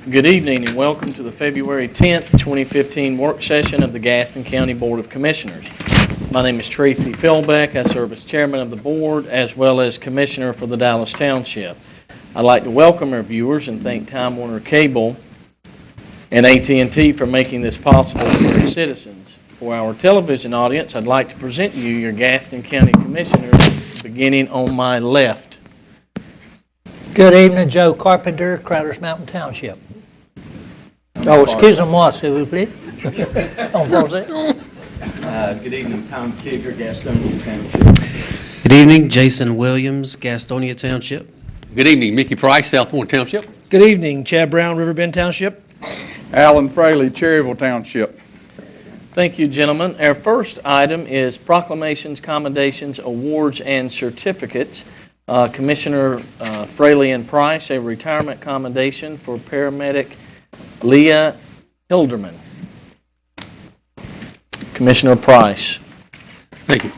Good evening and welcome to the February 10th, 2015 work session of the Gaston County Board of Commissioners. My name is Tracy Philbeck. I serve as chairman of the board as well as commissioner for the Dallas Township. I'd like to welcome our viewers and thank Time Warner Cable and AT&T for making this possible for our citizens. For our television audience, I'd like to present you your Gaston County Commissioners beginning on my left. Good evening, Joe Carpenter, Crowders Mountain Township. Oh, excusez-moi, s'il vous plaît. En français. Good evening, Tom Kigger, Gastonia Township. Good evening, Jason Williams, Gastonia Township. Good evening, Mickey Price, Southmore Township. Good evening, Chad Brown, Riverbend Township. Alan Fraley, Cherryville Township. Thank you, gentlemen. Our first item is proclamations, commendations, awards, and certificates. Commissioner Fraley and Price, a retirement commendation for paramedic Leah Hilderman. Commissioner Price. Thank you.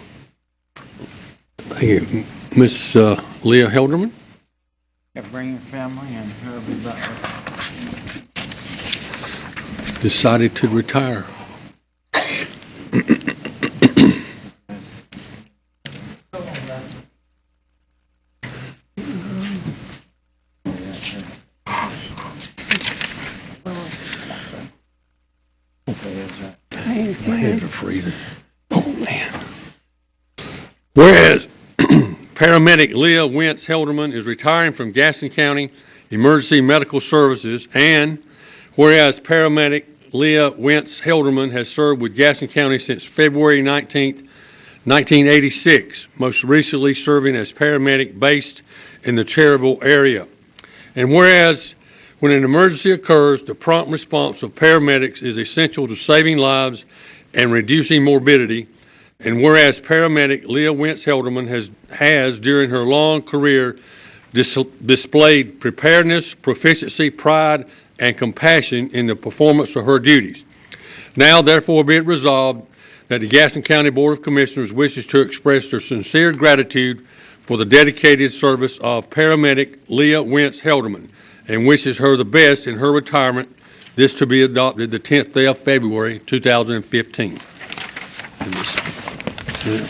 Thank you. Miss Leah Hilderman. Bring your family and Herbie Butler. Decided to retire. My hands are freezing. Oh, man. Whereas paramedic Leah Wentz Helderman is retiring from Gaston County Emergency Medical Services, and whereas paramedic Leah Wentz Helderman has served with Gaston County since February 19th, 1986, most recently serving as paramedic based in the Cherryville area. And whereas when an emergency occurs, the prompt response of paramedics is essential to saving lives and reducing morbidity. And whereas paramedic Leah Wentz Helderman has during her long career, displayed preparedness, proficiency, pride, and compassion in the performance of her duties. Now, therefore, be it resolved that the Gaston County Board of Commissioners wishes to express their sincere gratitude for the dedicated service of paramedic Leah Wentz Helderman, and wishes her the best in her retirement, this to be adopted the 10th day of February, 2015.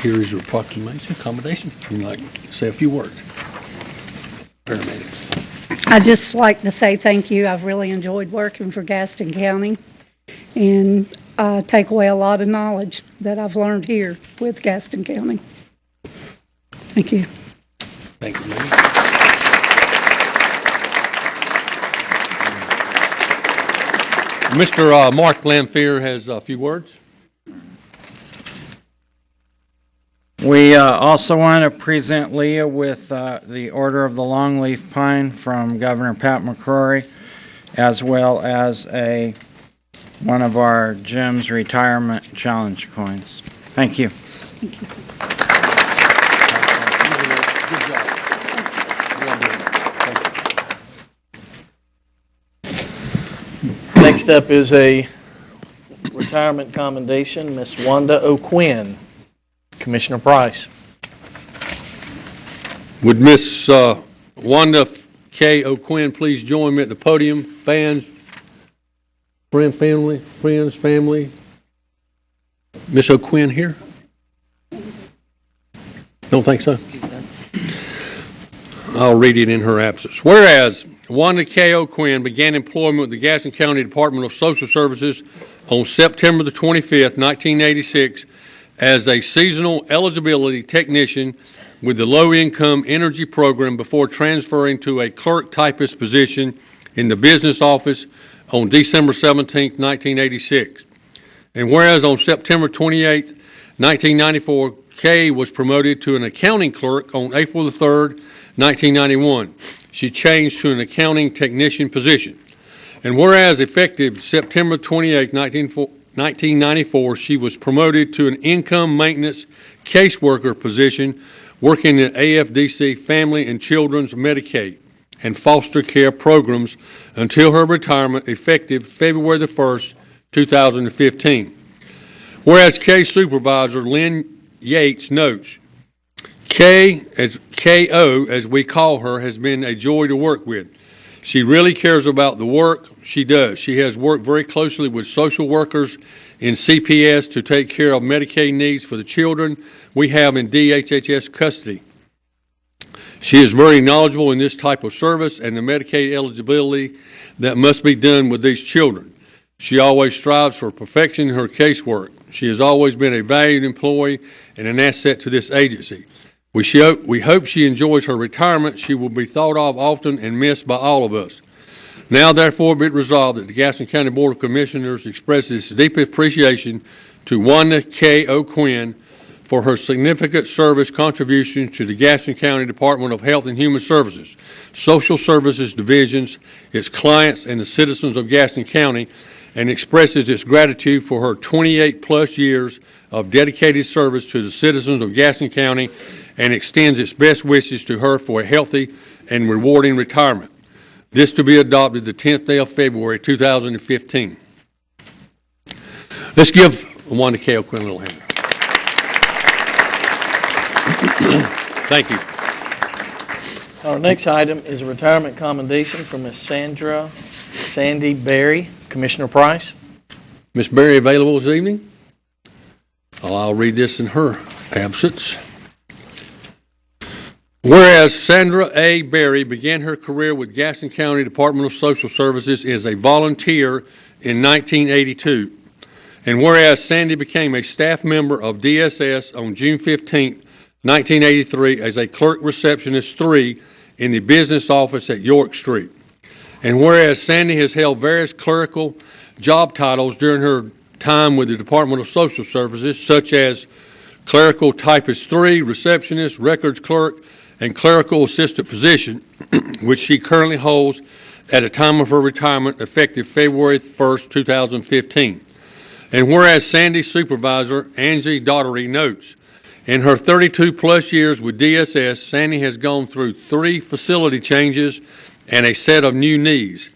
Here is your proclamation, accommodation. You'd like to say a few words. Paramedics. I'd just like to say thank you. I've really enjoyed working for Gaston County and take away a lot of knowledge that I've learned here with Gaston County. Thank you. Thank you, Lynn. Mr. Mark Lamphere has a few words. We also want to present Leah with the Order of the Longleaf Pine from Governor Pat McCrory, as well as one of our Jim's Retirement Challenge coins. Thank you. Thank you. Next up is a retirement commendation, Miss Wanda O'Quinn. Commissioner Price. Would Miss Wanda K. O'Quinn please join me at the podium? Fans, friends, family. Miss O'Quinn here? Don't think so? I'll read it in her absence. Whereas Wanda K. O'Quinn began employment with the Gaston County Department of Social Services on September the 25th, 1986, as a seasonal eligibility technician with the low-income energy program before transferring to a clerk typist position in the business office on December 17, 1986. And whereas on September 28, 1994, Kay was promoted to an accounting clerk on April the 3rd, 1991. She changed to an accounting technician position. And whereas effective September 28, 1994, she was promoted to an income maintenance caseworker position working in AFDC Family and Children's Medicaid and foster care programs until her retirement effective February the 1st, 2015. Whereas Kay's supervisor, Lynn Yates, notes, Kay, as KO, as we call her, has been a joy to work with. She really cares about the work. she does. She has worked very closely with social workers in CPS to take care of Medicaid needs for the children we have in DHHS custody. She is very knowledgeable in this type of service and the Medicaid eligibility that must be done with these children. She always strives for perfection in her casework. She has always been a valued employee and an asset to this agency. We hope she enjoys her retirement. She will be thought of often and missed by all of us. Now, therefore, be it resolved that the Gaston County Board of Commissioners expresses its deep appreciation to Wanda K. O'Quinn for her significant service contribution to the Gaston County Department of Health and Human Services, Social Services Divisions, its clients, and the citizens of Gaston County, and expresses its gratitude for her 28-plus years of dedicated service to the citizens of Gaston County and extends its best wishes to her for a healthy and rewarding retirement. This to be adopted the 10th day of February, 2015. Let's give Wanda K. O'Quinn a little hand. Thank you. Our next item is a retirement commendation from Ms. Sandy Berry. Commissioner Price. Ms. Berry available this evening? I'll read this in her absence. Whereas Sandra A. Berry began her career with Gaston County Department of Social Services as a volunteer in 1982, and whereas Sandy became a staff member of DSS on June 15, 1983 as a clerk receptionist 3 in the business office at York Street, and whereas Sandy has held various clerical job titles during her time with the Department of Social Services, such as clerical typist 3, receptionist, records clerk, and clerical assistant position, which she currently holds at the time of her retirement, effective February 1st, 2015. And whereas Sandy's supervisor, Angie Daugherty, notes, in her 32-plus years with DSS, Sandy has gone through 3 facility changes and a set of new needs.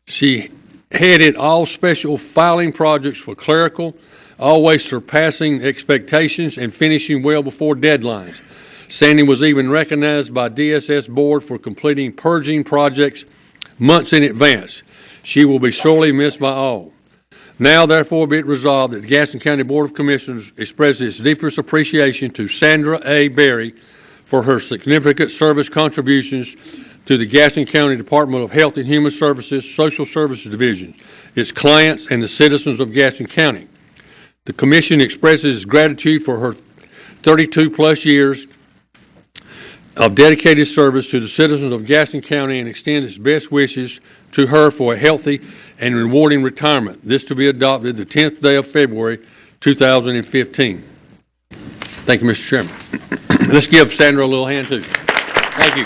She headed all special filing projects for clerical, always surpassing expectations and finishing well before deadlines. Sandy was even recognized by DSS Board for completing purging projects months in advance. She will be sorely missed by all. Now, therefore, be it resolved that the Gaston County Board of Commissioners expresses its deepest appreciation to Sandra A. Berry for her significant service contributions to the Gaston County Department of Health and Human Services, Social Services Division, its clients, and the citizens of Gaston County. The Commission expresses its gratitude for her 32-plus years of dedicated service to the citizens of Gaston County and extends its best wishes to her for a healthy and rewarding retirement. This to be adopted the 10th day of February, 2015. Thank you, Mr. Chairman. Let's give Sandra a little hand, too. Thank you.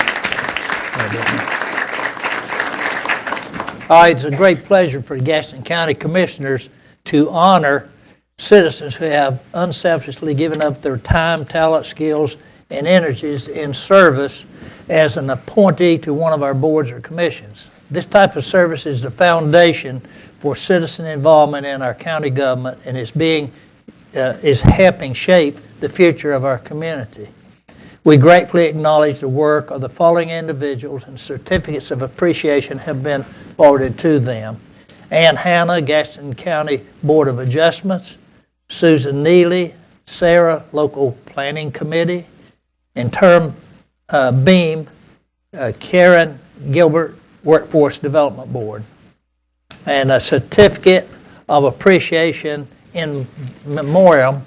All right, it's a great pleasure for the Gaston County Commissioners to honor citizens who have unselfishly given up their time, talent, skills, and energies in service as an appointee to one of our boards or commissions. This type of service is the foundation for citizen involvement in our county government and is helping shape the future of our community. We gratefully acknowledge the work of the following individuals, and certificates of appreciation have been forwarded to them. Ann Hanna, Gaston County Board of Adjustments; Susan Neely, Sarah, Local Planning Committee; and Term Beam, Karen Gilbert, Workforce Development Board. And a certificate of appreciation in memoriam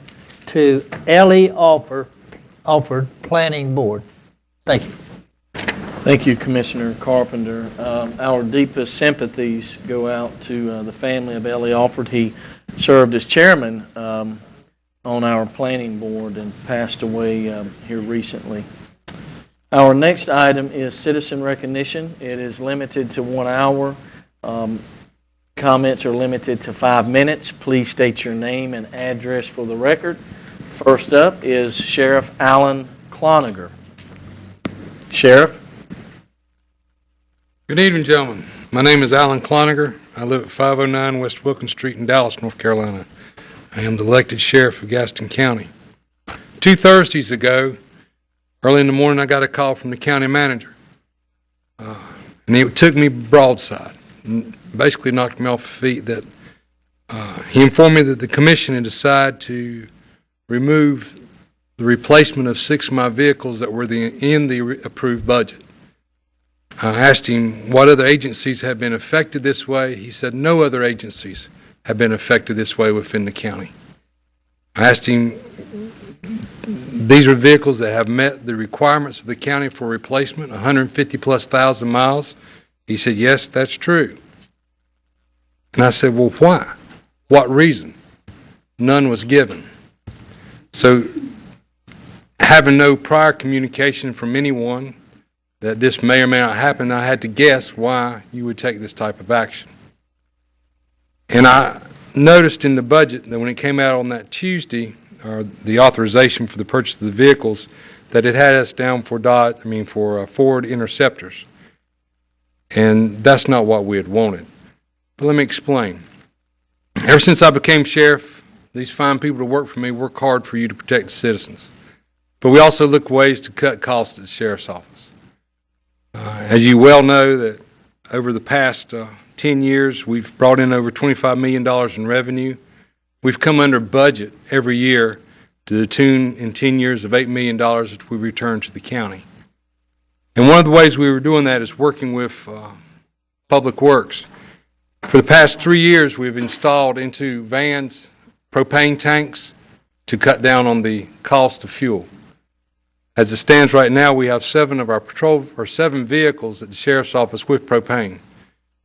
to Ellie Alford Planning Board. Thank you. Thank you, Commissioner Carpenter. Our deepest sympathies go out to the family of Ellie Alford. He served as chairman on our planning board and passed away here recently. Our next item is citizen recognition. It is limited to 1 hour. Comments are limited to 5 minutes. Please state your name and address for the record. First up is Sheriff Alan Cloninger. Sheriff. Good evening, gentlemen. My name is Alan Cloninger. I live at 509 West Wilkins Street in Dallas, North Carolina. I am the elected sheriff of Gaston County. 2 Thursdays ago, early in the morning, I got a call from the county manager. And it took me broadside. basically knocked me off my feet that he informed me that the commission had decided to remove the replacement of 6 of my vehicles that were in the approved budget. I asked him what other agencies had been affected this way. He said no other agencies have been affected this way within the county. I asked him, these are vehicles that have met the requirements of the county for replacement, 150,000+ miles. He said, yes, that's true. And I said, well, why? What reason? None was given. So, having no prior communication from anyone that this may or may not happen, I had to guess why you would take this type of action. And I noticed in the budget that when it came out on that Tuesday, or the authorization for the purchase of the vehicles, that it had us down for Ford Interceptors. And that's not what we had wanted. But let me explain. Ever since I became sheriff, these fine people that work for me work hard for you to protect the citizens. But we also look ways to cut costs at the sheriff's office. As you well know, that over the past 10 years, we've brought in over $25 million in revenue. We've come under budget every year to the tune in 10 years of $8 million that we return to the county. And one of the ways we were doing that is working with Public Works. For the past 3 years, we've installed into vans propane tanks to cut down on the cost of fuel. As it stands right now, we have 7 vehicles at the sheriff's office with propane.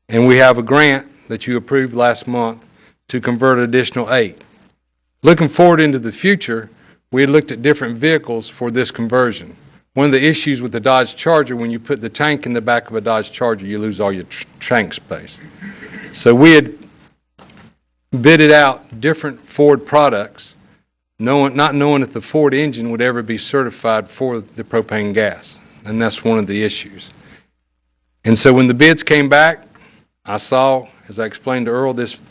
And we have a grant that you approved last month to convert an additional 8. Looking forward into the future, we had looked at different vehicles for this conversion. One of the issues with the Dodge Charger, when you put the tank in the back of a Dodge Charger, you lose all your tank space. So we had bidded out different Ford products, not knowing if the Ford engine would ever be certified for the propane gas. And that's one of the issues. And so when the bids came back, I saw, as I explained to Earl this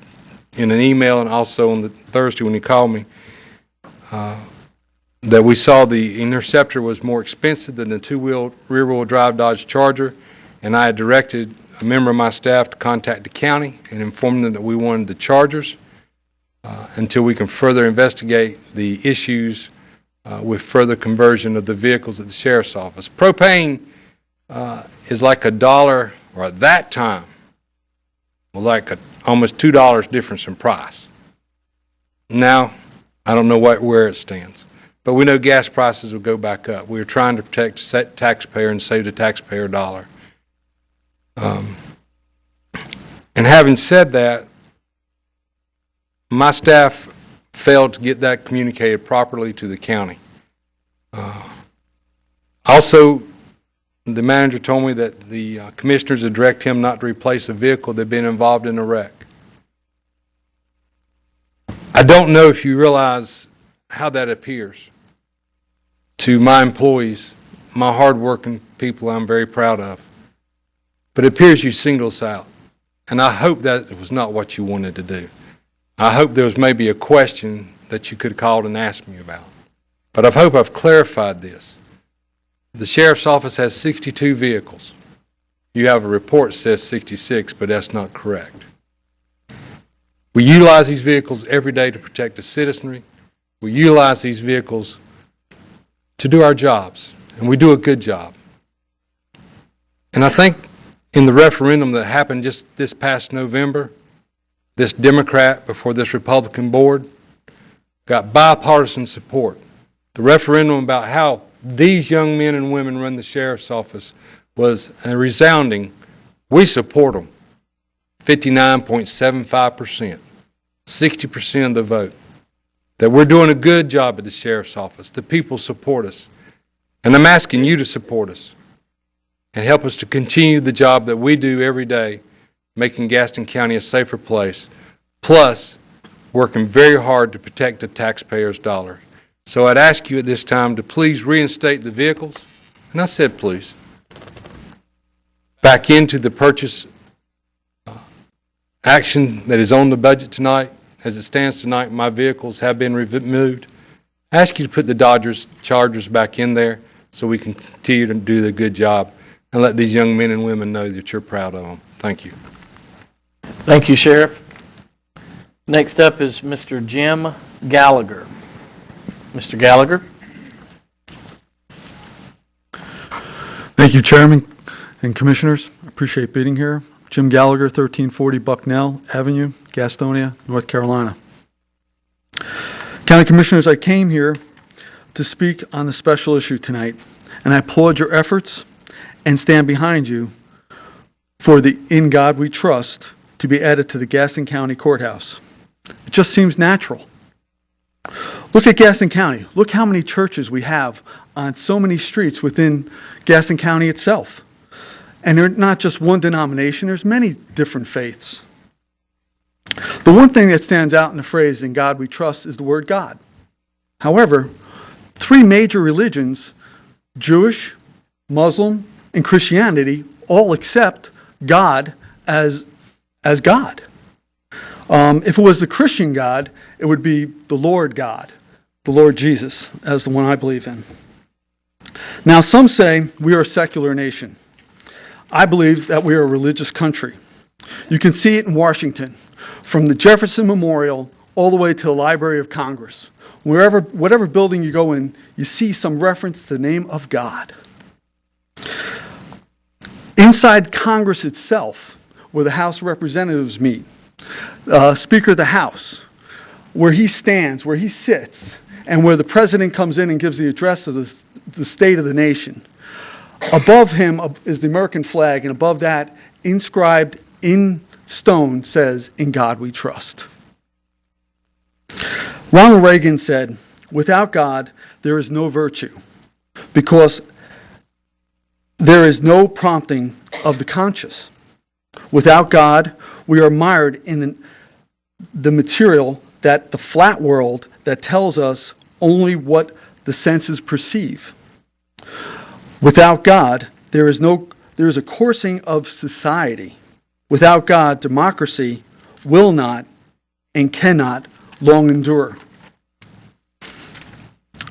in an email and also on the Thursday when he called me, that we saw the Interceptor was more expensive than the two-wheel rear-wheel drive Dodge Charger, and I had directed a member of my staff to contact the county and inform them that we wanted the Chargers until we can further investigate the issues with further conversion of the vehicles at the sheriff's office. Propane is like $1, or at that time, like almost $2 difference in price. Now, I don't know where it stands, but we know gas prices will go back up. We're trying to protect the taxpayer and save the taxpayer dollar. And having said that, my staff failed to get that communicated properly to the county. Also, the manager told me that the commissioners had directed him not to replace a vehicle that had been involved in a wreck. I don't know if you realize how that appears to my employees, my hardworking people I'm very proud of. But it appears you singled us out. And I hope that was not what you wanted to do. I hope there was maybe a question that you could have called and asked me about. But I hope I've clarified this. The sheriff's office has 62 vehicles. You have a report that says 66, but that's not correct. We utilize these vehicles every day to protect the citizenry. We utilize these vehicles to do our jobs, and we do a good job. And I think in the referendum that happened just this past November, this Democrat before this Republican board got bipartisan support. The referendum about how these young men and women run the sheriff's office was a resounding, we support them. 59.75%, 60% of the vote. That we're doing a good job at the sheriff's office. The people support us. And I'm asking you to support us and help us to continue the job that we do every day, making Gaston County a safer place, plus working very hard to protect the taxpayers' dollar. So I'd ask you at this time to please reinstate the vehicles, and I said please, back into the purchase action that is on the budget tonight. As it stands tonight, my vehicles have been removed. I ask you to put the Dodgers, Chargers back in there so we can continue to do the good job and let these young men and women know that you're proud of them. Thank you. Thank you, Sheriff. Next up is Mr. Jim Gallagher. Mr. Gallagher. Thank you, Chairman and Commissioners. I appreciate being here. Jim Gallagher, 1340 Bucknell Avenue, Gastonia, North Carolina. County Commissioners, I came here to speak on the special issue tonight, and I applaud your efforts and stand behind you for the In God We Trust to be added to the Gaston County Courthouse. It just seems natural. Look at Gaston County. Look how many churches we have on so many streets within Gaston County itself. And they're not just one denomination, there's many different faiths. The one thing that stands out in the phrase, "In God we trust," is the word God. However, three major religions, Jewish, Muslim, and Christianity, all accept God as God. If it was the Christian God, it would be the Lord God, the Lord Jesus, as the one I believe in. Now, some say we are a secular nation. I believe that we are a religious country. You can see it in Washington, from the Jefferson Memorial all the way to the Library of Congress. Whatever building you go in, you see some reference to the name of God. Inside Congress itself, where the House of Representatives meet, Speaker of the House, where he stands, where he sits, and where the President comes in and gives the address of the state of the nation. Above him is the American flag, and above that, inscribed in stone, says, "In God we trust." Ronald Reagan said, "Without God, there is no virtue, because there is no prompting of the conscience. Without God, we are mired in the material, that the flat world that tells us only what the senses perceive. Without God, there is a coursing of society. Without God, democracy will not and cannot long endure.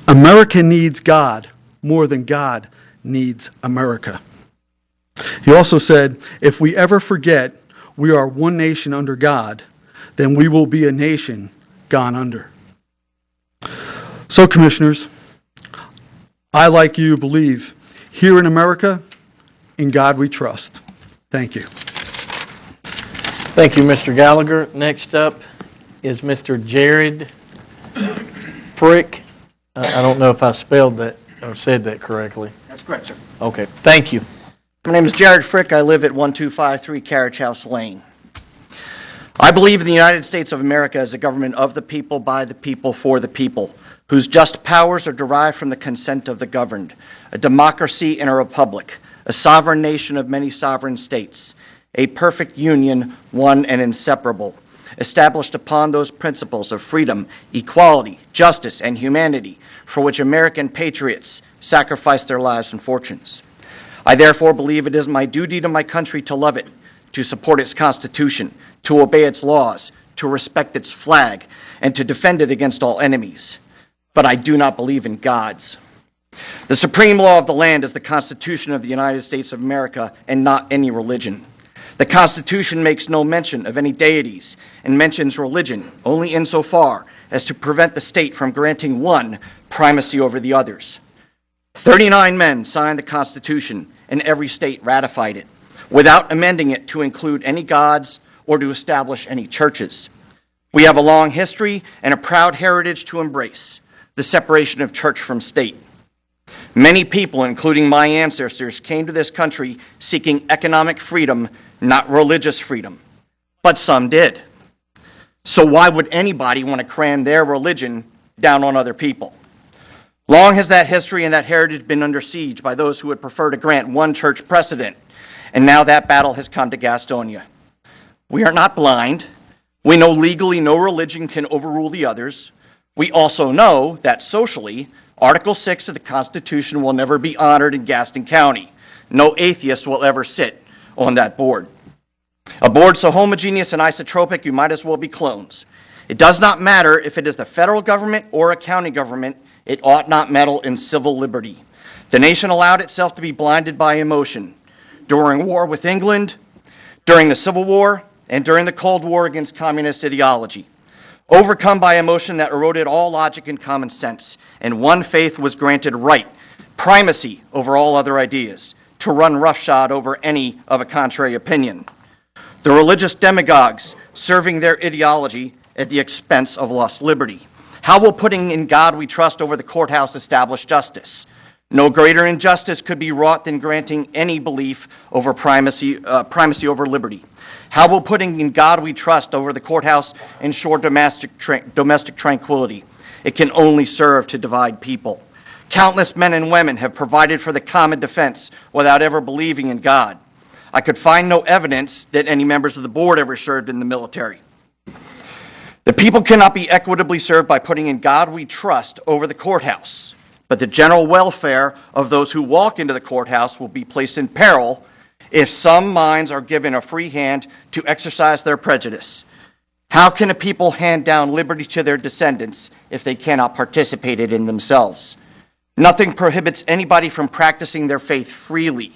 America needs God more than God needs America." He also said, "If we ever forget we are one nation under God, then we will be a nation gone under." So, Commissioners, I, like you, believe here in America, in God we trust. Thank you. Thank you, Mr. Gallagher. Next up is Mr. Jared Frick. I don't know if I spelled that or said that correctly. That's correct, sir. Okay, thank you. My name is Jared Frick. I live at 1253 Carriage House Lane. I believe in the United States of America as a government of the people, by the people, for the people, whose just powers are derived from the consent of the governed, a democracy and a republic, a sovereign nation of many sovereign states, a perfect union, one and inseparable, established upon those principles of freedom, equality, justice, and humanity for which American patriots sacrificed their lives and fortunes. I therefore believe it is my duty to my country to love it, to support its Constitution, to obey its laws, to respect its flag, and to defend it against all enemies. But I do not believe in gods. The supreme law of the land is the Constitution of the United States of America and not any religion. The Constitution makes no mention of any deities and mentions religion only insofar as to prevent the state from granting one primacy over the others. 39 men signed the Constitution, and every state ratified it, without amending it to include any gods or to establish any churches. We have a long history and a proud heritage to embrace, the separation of church from state. Many people, including my ancestors, came to this country seeking economic freedom, not religious freedom. But some did. So why would anybody want to cram their religion down on other people? Long has that history and that heritage been under siege by those who would prefer to grant one church precedent, and now that battle has come to Gastonia. We are not blind. We know legally no religion can overrule the others. We also know that socially, Article 6 of the Constitution will never be honored in Gaston County. No atheist will ever sit on that board. A board so homogeneous and isotropic, you might as well be clones. It does not matter if it is the federal government or a county government. It ought not meddle in civil liberty. The nation allowed itself to be blinded by emotion. During war with England, during the Civil War, and during the Cold War against communist ideology. Overcome by emotion that eroded all logic and common sense, and one faith was granted right, primacy over all other ideas, to run roughshod over any of a contrary opinion. The religious demagogues serving their ideology at the expense of lost liberty. How will putting in God we trust over the courthouse establish justice? No greater injustice could be wrought than granting any belief over primacy over liberty. How will putting in God we trust over the courthouse ensure domestic tranquility? It can only serve to divide people. Countless men and women have provided for the common defense without ever believing in God. I could find no evidence that any members of the board ever served in the military. The people cannot be equitably served by putting in God we trust over the courthouse, but the general welfare of those who walk into the courthouse will be placed in peril if some minds are given a free hand to exercise their prejudice. How can a people hand down liberty to their descendants if they cannot participate in it themselves? Nothing prohibits anybody from practicing their faith freely,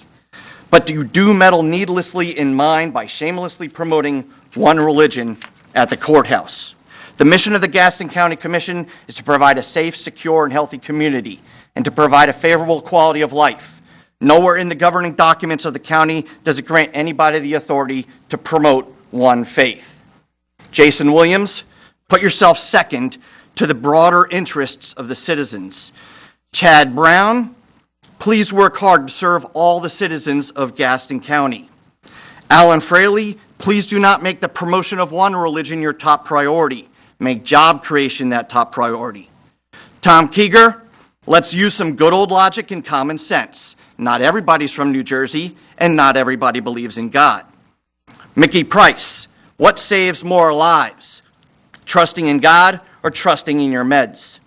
but you do meddle needlessly in mind by shamelessly promoting one religion at the courthouse. The mission of the Gaston County Commission is to provide a safe, secure, and healthy community, and to provide a favorable quality of life. Nowhere in the governing documents of the county does it grant anybody the authority to promote one faith. Jason Williams, put yourself second to the broader interests of the citizens. Chad Brown, please work hard to serve all the citizens of Gaston County. Alan Fraley, please do not make the promotion of one religion your top priority. Make job creation that top priority. Tom Keeger, let's use some good old logic and common sense. Not everybody's from New Jersey, and not everybody believes in God. Mickey Price, what saves more lives? Trusting in God or trusting in your meds?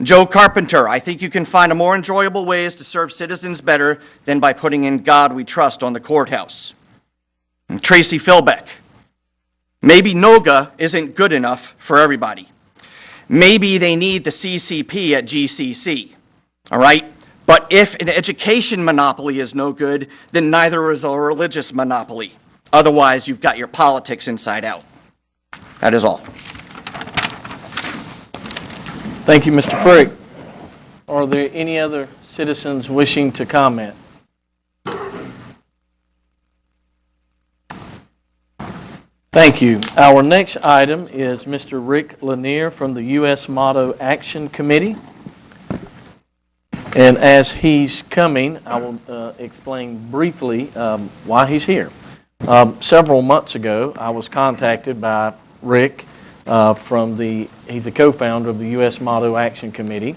Joe Carpenter, I think you can find more enjoyable ways to serve citizens better than by putting in God we trust on the courthouse. And Tracy Philbeck, maybe NOGA isn't good enough for everybody. Maybe they need the CCP at GCC, all right? But if an education monopoly is no good, then neither is a religious monopoly. Otherwise, you've got your politics inside out. That is all. Thank you, Mr. Frick. Are there any other citizens wishing to comment? Thank you. Our next item is Mr. Rick Lanier from the U.S. Motto Action Committee. And as he's coming, I will explain briefly why he's here. Several months ago, I was contacted by Rick he's the co-founder of the U.S. Motto Action Committee.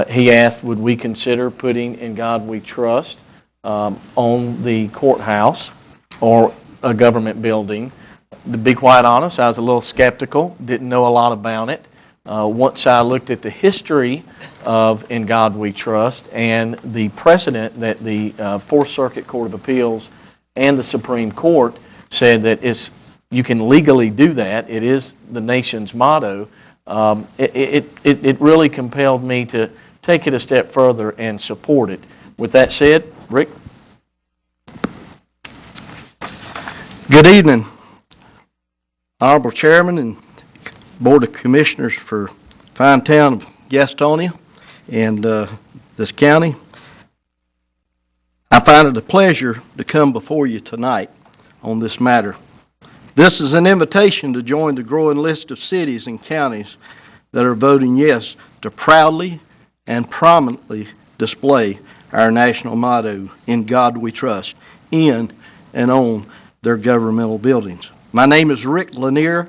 He asked, would we consider putting In God We Trust on the courthouse or a government building. To be quite honest, I was a little skeptical, didn't know a lot about it. Once I looked at the history of In God We Trust and the precedent that the Fourth Circuit Court of Appeals and the Supreme Court said that you can legally do that, it is the nation's motto, it really compelled me to take it a step further and support it. With that said, Rick? Good evening, Honorable Chairman and Board of Commissioners for fine town of Gastonia and this county. I find it a pleasure to come before you tonight on this matter. This is an invitation to join the growing list of cities and counties that are voting yes to proudly and prominently display our national motto, In God We Trust, in and on their governmental buildings. My name is Rick Lanier,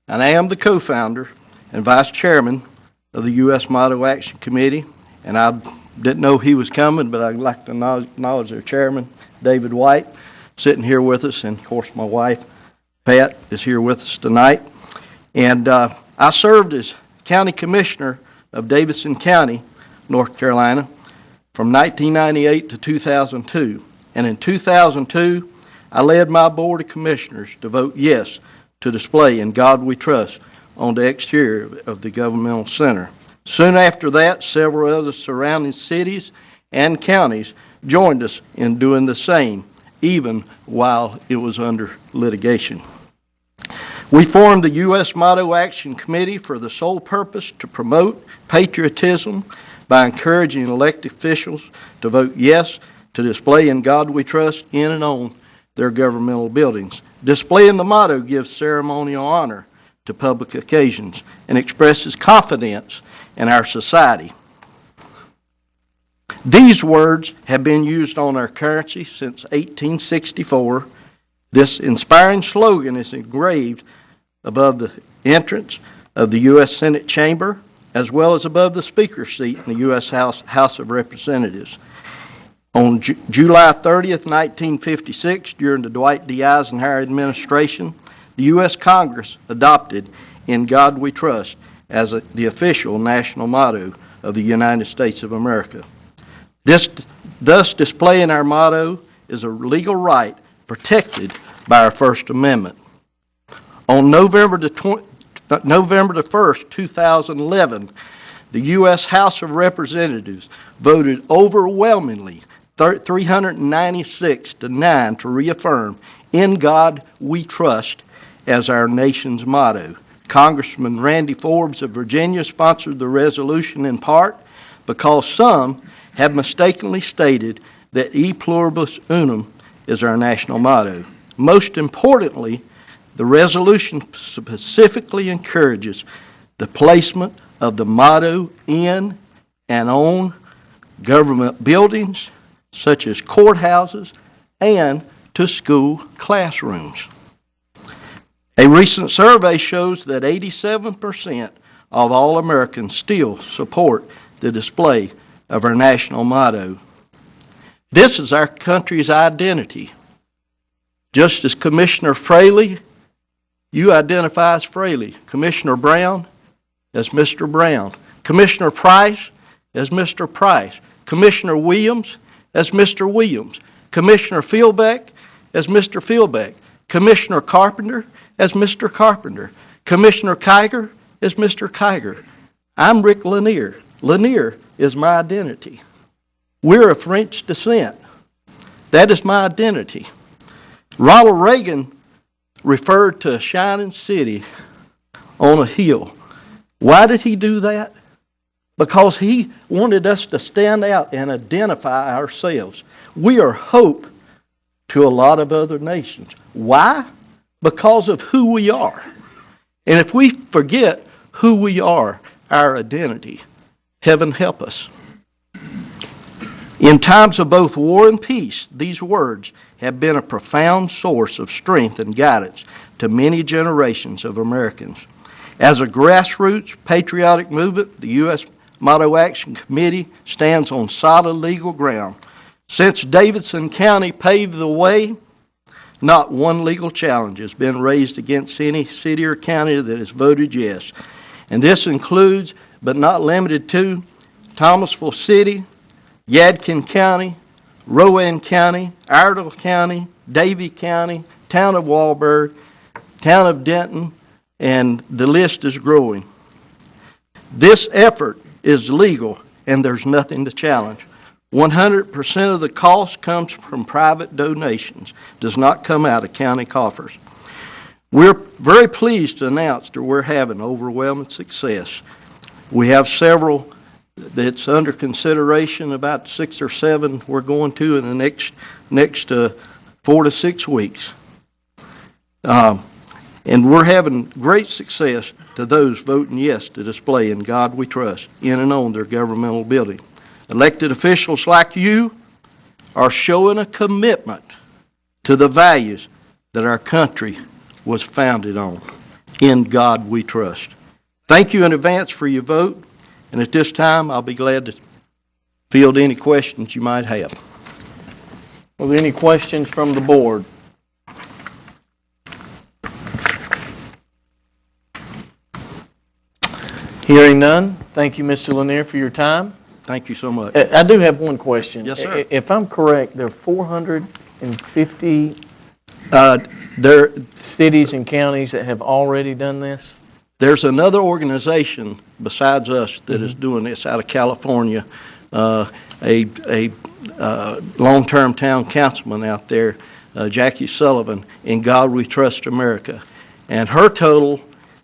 and I am the co-founder and vice chairman of the U.S. Motto Action Committee, and I didn't know he was coming, but I'd like to acknowledge their chairman, David White, sitting here with us, and of course my wife, Pat, is here with us tonight. And I served as county commissioner of Davidson County, North Carolina, from 1998 to 2002. And in 2002, I led my board of commissioners to vote yes to display In God We Trust on the exterior of the governmental center. Soon after that, several other surrounding cities and counties joined us in doing the same, even while it was under litigation. We formed the U.S. Motto Action Committee for the sole purpose to promote patriotism by encouraging elected officials to vote yes to display "In God We Trust" in and on their governmental buildings. Displaying the motto gives ceremonial honor to public occasions and expresses confidence in our society. These words have been used on our currency since 1864. This inspiring slogan is engraved above the entrance of the U.S. Senate chamber, as well as above the Speaker's seat in the U.S. House of Representatives. On July 30th, 1956, during the Dwight D. Eisenhower administration, the U.S. Congress adopted "In God We Trust" as the official national motto of the United States of America. Thus displaying our motto is a legal right protected by our First Amendment. On November the 1st, 2011, the U.S. House of Representatives voted overwhelmingly 396-9 to reaffirm "In God We Trust" as our nation's motto. Congressman Randy Forbes of Virginia sponsored the resolution in part because some have mistakenly stated that "E pluribus unum" is our national motto. Most importantly, the resolution specifically encourages the placement of the motto in and on government buildings, such as courthouses, and to school classrooms. A recent survey shows that 87% of all Americans still support the display of our national motto. This is our country's identity. Just as Commissioner Fraley, you identify as Fraley. Commissioner Brown as Mr. Brown. Commissioner Price as Mr. Price. Commissioner Williams as Mr. Williams. Commissioner Philbeck as Mr. Philbeck. Commissioner Carpenter as Mr. Carpenter. Commissioner Kiger as Mr. Kiger. I'm Rick Lanier. Lanier is my identity. We're of French descent. That is my identity. Ronald Reagan referred to a shining city on a hill. Why did he do that? Because he wanted us to stand out and identify ourselves. We are hope to a lot of other nations. Why? Because of who we are. And if we forget who we are, our identity, heaven help us. In times of both war and peace, these words have been a profound source of strength and guidance to many generations of Americans. As a grassroots patriotic movement, the U.S. Motto Action Committee stands on solid legal ground. Since Davidson County paved the way, not one legal challenge has been raised against any city or county that has voted yes. And this includes, but not limited to, Thomasville City, Yadkin County, Rowan County, Iredell County, Davie County, Town of Walberg, Town of Denton, and the list is growing. This effort is legal, and there's nothing to challenge. 100% of the cost comes from private donations, does not come out of county coffers. We're very pleased to announce that we're having overwhelming success. We have several that's under consideration, about 6 or 7 we're going to in the next 4 to 6 weeks. And we're having great success to those voting yes to display "In God We Trust" in and on their governmental building. Elected officials like you are showing a commitment to the values that our country was founded on. In God we trust. Thank you in advance for your vote, and at this time I'll be glad to field any questions you might have. Are there any questions from the board? Hearing none, thank you, Mr. Lanier, for your time. Thank you so much. I do have one question. Yes, sir. If I'm correct, there are 450 cities and counties that have already done this? There's another organization besides us that is doing this out of California, a long-term town councilman out there, Jackie Sullivan, In God We Trust America. and her total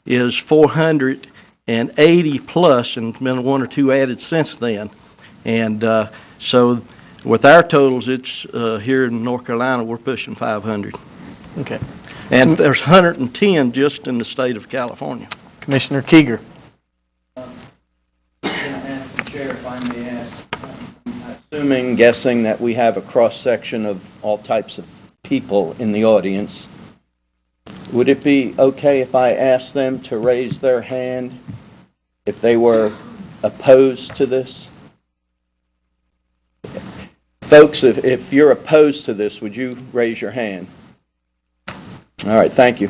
is 480 plus, and been one or two added since then. And so with our totals, it's here in North Carolina, we're pushing 500. Okay. And there's 110 just in the state of California. Commissioner Kieger. Chair, if I may ask, guessing that we have a cross-section of all types of people in the audience, would it be okay if I asked them to raise their hand if they were opposed to this? Folks, if you're opposed to this, would you raise your hand? All right, thank you.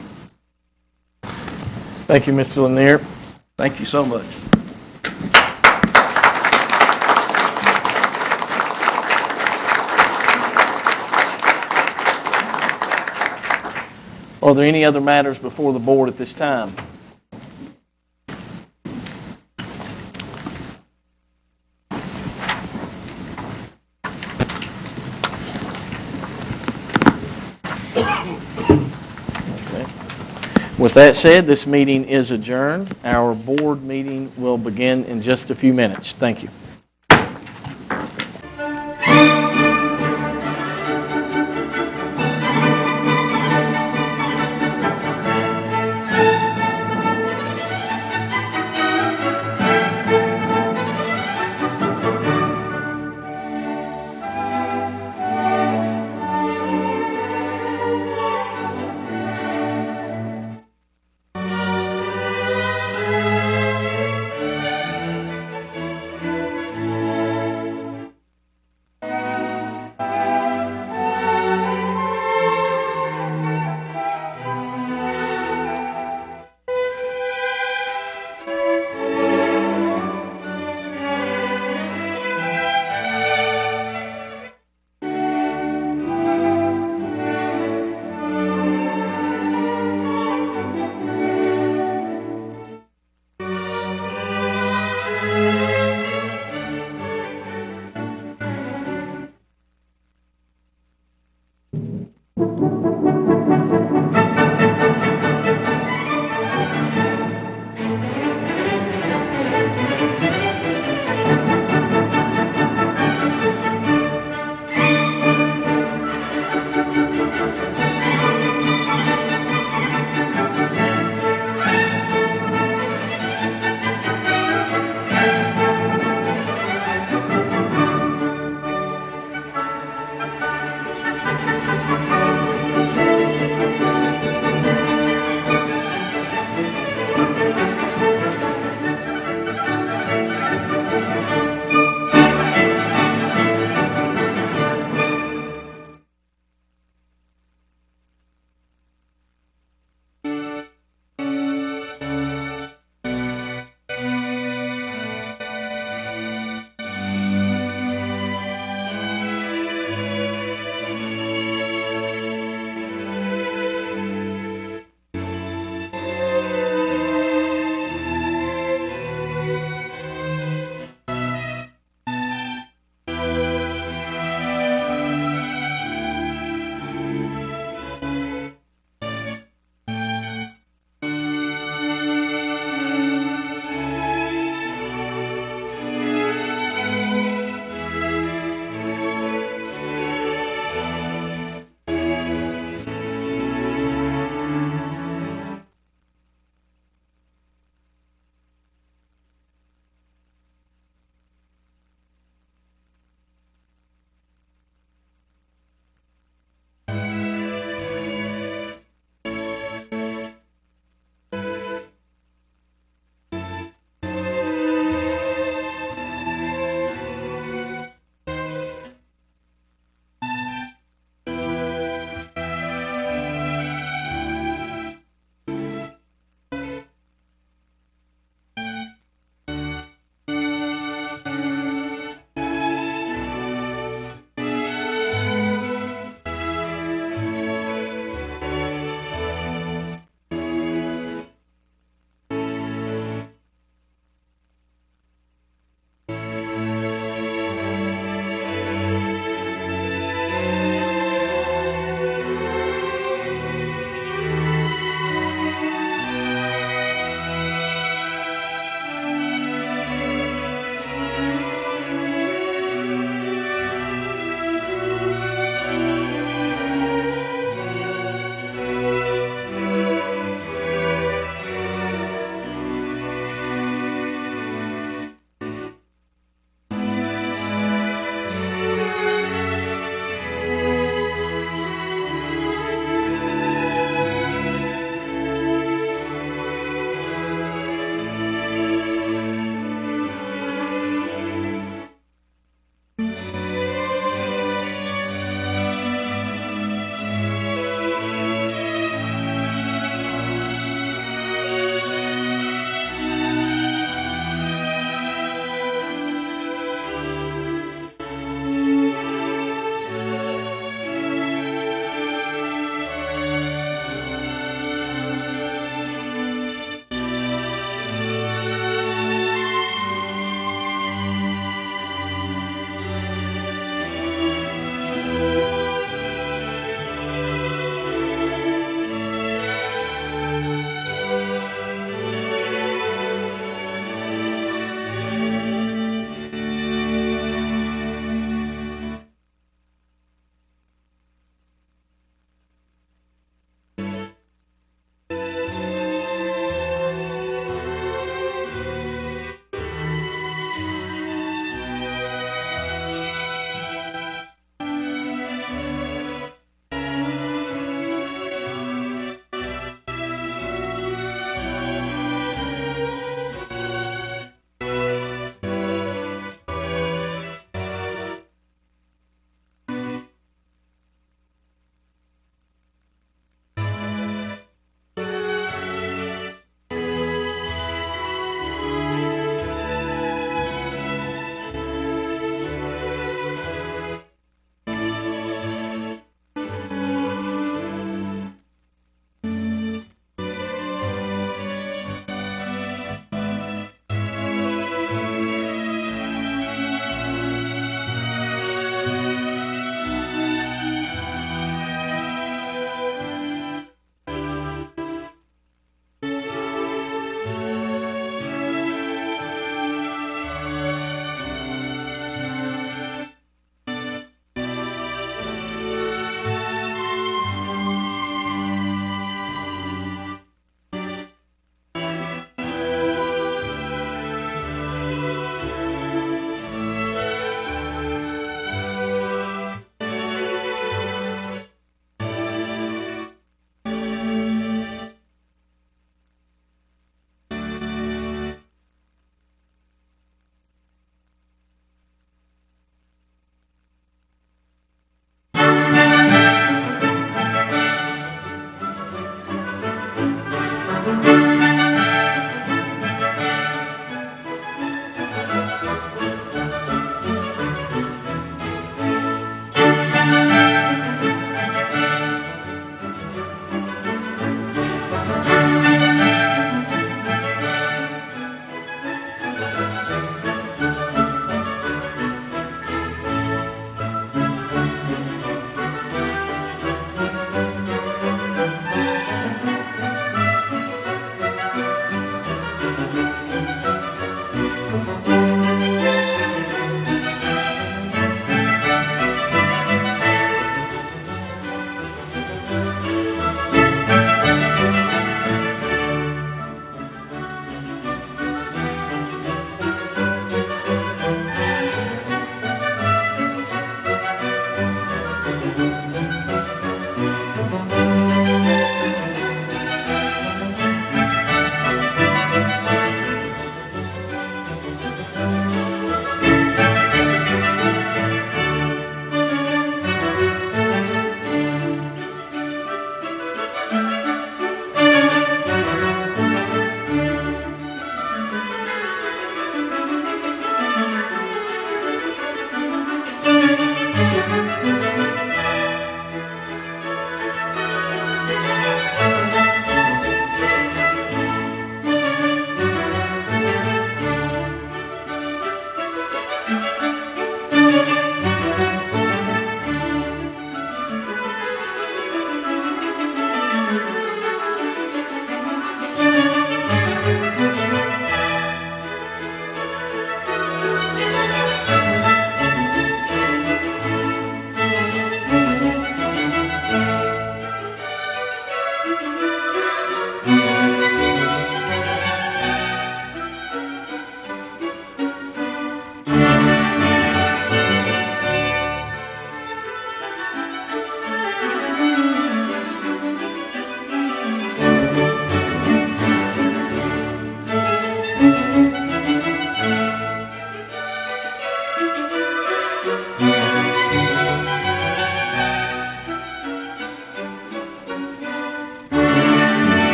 Thank you, Mr. Lanier. Thank you so much. Are there any other matters before the board at this time? With that said, this meeting is adjourned. Our board meeting will begin in just a few minutes. Thank you.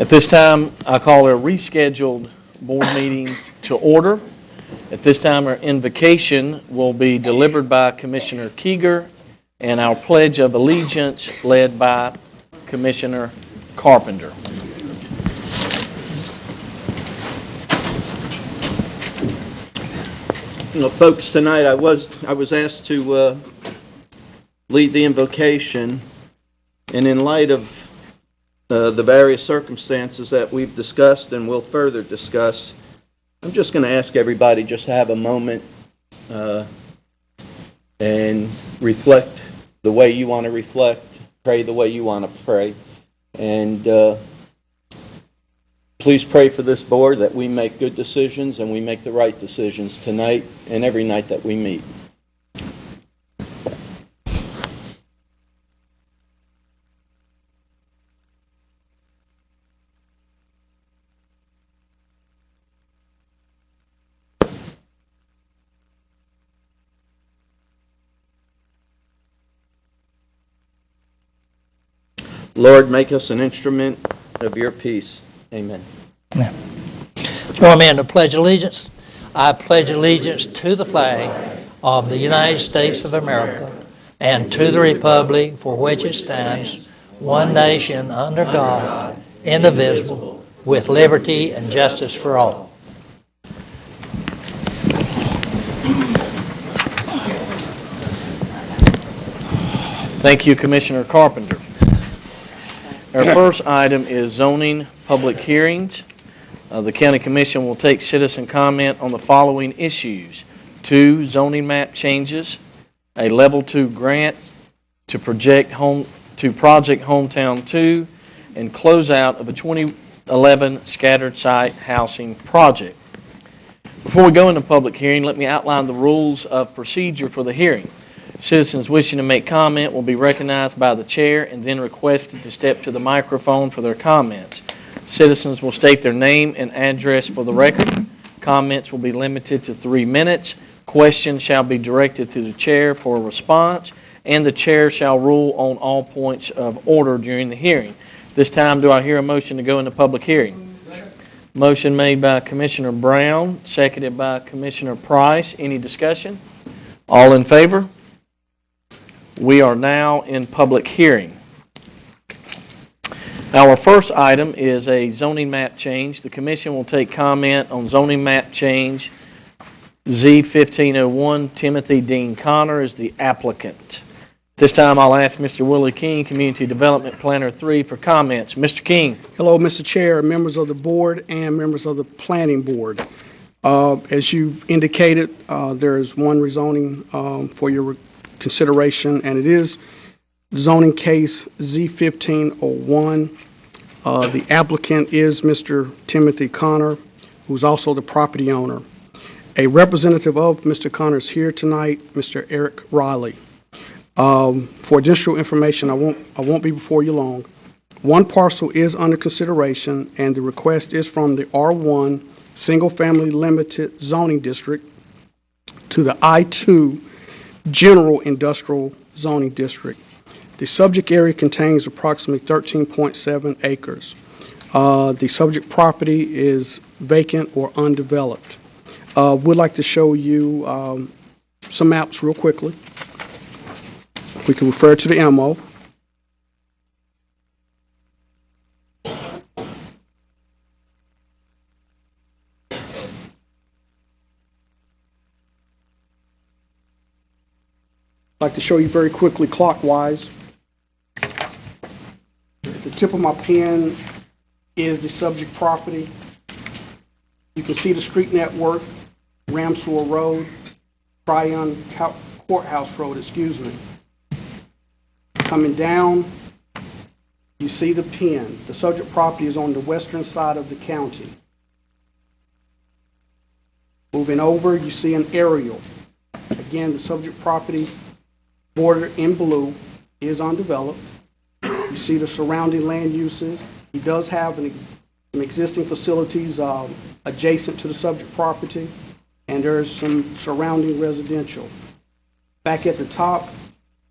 At this time, I call our rescheduled board meeting to order. At this time, our invocation will be delivered by Commissioner Keeger and our Pledge of Allegiance led by Commissioner Carpenter. You know, folks, tonight I was asked to lead the invocation, and in light of the various circumstances that we've discussed and will further discuss, I'm just going to ask everybody just to have a moment and reflect the way you want to reflect, pray the way you want to pray, and please pray for this board that we make good decisions and we make the right decisions tonight and every night that we meet. Lord, make us an instrument of your peace. Amen. Amen. Join me in the Pledge of Allegiance. I pledge allegiance to the flag of the United States of America and to the republic for which it stands, one nation under God, indivisible, with liberty and justice for all. Thank you, Commissioner Carpenter. Our first item is zoning public hearings. The County Commission will take citizen comment on the following issues: 2 zoning map changes, a Level 2 grant to Project Hometown 2, and closeout of a 2011 scattered site housing project. Before we go into public hearing, let me outline the rules of procedure for the hearing. Citizens wishing to make comment will be recognized by the chair and then requested to step to the microphone for their comments. Citizens will state their name and address for the record. Comments will be limited to 3 minutes. Questions shall be directed to the chair for a response, and the chair shall rule on all points of order during the hearing. This time, do I hear a motion to go into public hearing? Motion made by Commissioner Brown, seconded by Commissioner Price. Any discussion? All in favor? We are now in public hearing. Our first item is a zoning map change. The Commission will take comment on zoning map change Z1501. Timothy Dean Connor is the applicant. This time I'll ask Mr. Willie King, Community Development Planner 3, for comments. Mr. King. Hello, Mr. Chair, members of the board, and members of the Planning Board. As you've indicated, there is one rezoning for your consideration, and it is zoning case Z1501. The applicant is Mr. Timothy Connor, who's also the property owner. A representative of Mr. Connor is here tonight, Mr. Eric Riley. For additional information, I won't be before you long. One parcel is under consideration, and the request is from the R1 Single Family Limited Zoning District to the I2 General Industrial Zoning District. The subject area contains approximately 13.7 acres. The subject property is vacant or undeveloped. We'd like to show you some maps real quickly. We can refer to the MO. I'd like to show you very quickly clockwise. At the tip of my pen is the subject property. You can see the street network, Ramseur Road, Tryon Courthouse Road, excuse me. Coming down, you see the pen. The subject property is on the western side of the county. Moving over, you see an aerial. Again, the subject property, border in blue, is undeveloped. You see the surrounding land uses. He does have some existing facilities adjacent to the subject property, and there's some surrounding residential. Back at the top,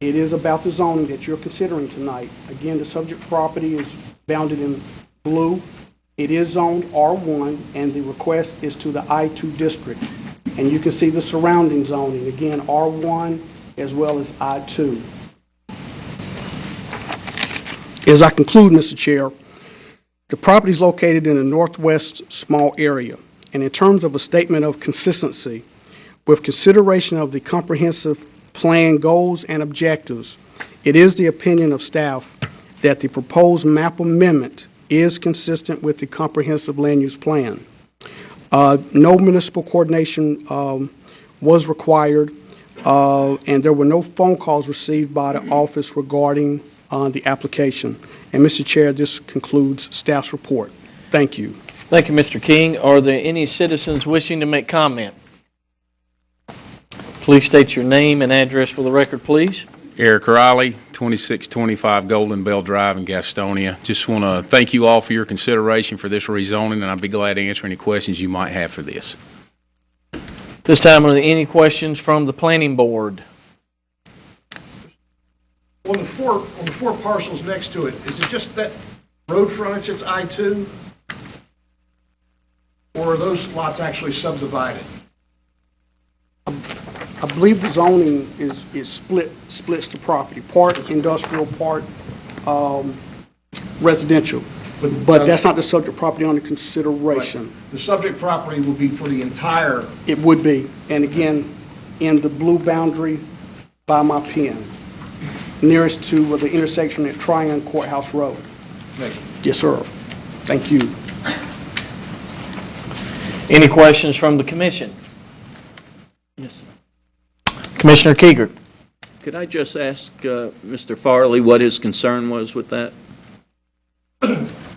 it is about the zoning that you're considering tonight. Again, the subject property is bounded in blue. It is zoned R1, and the request is to the I2 district. And you can see the surrounding zoning, again, R1 as well as I2. As I conclude, Mr. Chair, the property is located in the northwest small area, and in terms of a statement of consistency, with consideration of the comprehensive plan goals and objectives, it is the opinion of staff that the proposed map amendment is consistent with the comprehensive land use plan. No municipal coordination was required, and there were no phone calls received by the office regarding the application. And, Mr. Chair, this concludes staff's report. Thank you. Thank you, Mr. King. Are there any citizens wishing to make comment? Please state your name and address for the record, please. Eric Riley, 2625 Golden Bell Drive in Gastonia. Just want to thank you all for your consideration for this rezoning, and I'd be glad to answer any questions you might have for this. This time, are there any questions from the planning board? On the four parcels next to it, is it just that road frontage that's I-2? Or are those lots actually subdivided? I believe the zoning is splits the property, part industrial, part residential. But that's not the subject property under consideration. Right. The subject property will be for the entire... It would be. And again, in the blue boundary by my pen, nearest to the intersection at Tryon Courthouse Road. Thank you. Yes, sir. Thank you. Any questions from the commission? Yes. Commissioner Keeger. Could I just ask Mr. Farley what his concern was with that?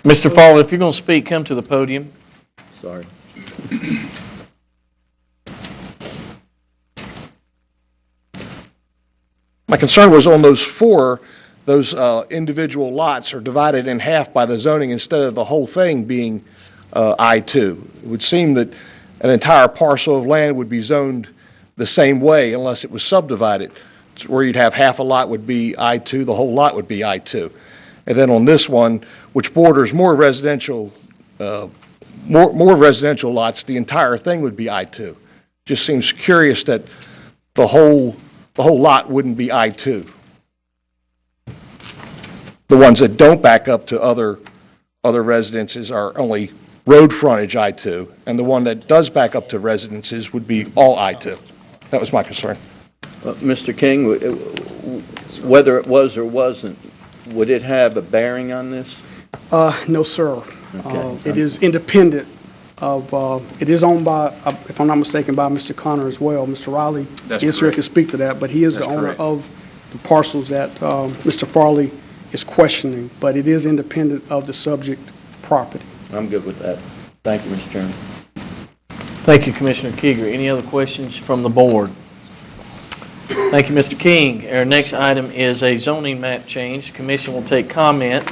Mr. Farley, if you're going to speak, come to the podium. Sorry. My concern was on those individual lots are divided in half by the zoning instead of the whole thing being I-2. It would seem that an entire parcel of land would be zoned the same way unless it was subdivided, where you'd have half a lot would be I-2, the whole lot would be I-2. And then on this one, which borders more residential lots, the entire thing would be I-2. Just seems curious that the whole lot wouldn't be I-2. The ones that don't back up to other residences are only road frontage I-2, and the one that does back up to residences would be all I-2. That was my concern. Mr. King, whether it was or wasn't, would it have a bearing on this? No, sir. Okay. It is independent of, it is owned by, if I'm not mistaken, by Mr. Connor as well. Mr. Riley is here to speak to that, but he is the owner of the parcels that Mr. Farley is questioning, but it is independent of the subject property. I'm good with that. Thank you, Mr. Chairman. Thank you, Commissioner Keeger. Any other questions from the board? Thank you, Mr. King. Our next item is a zoning map change. The commission will take comment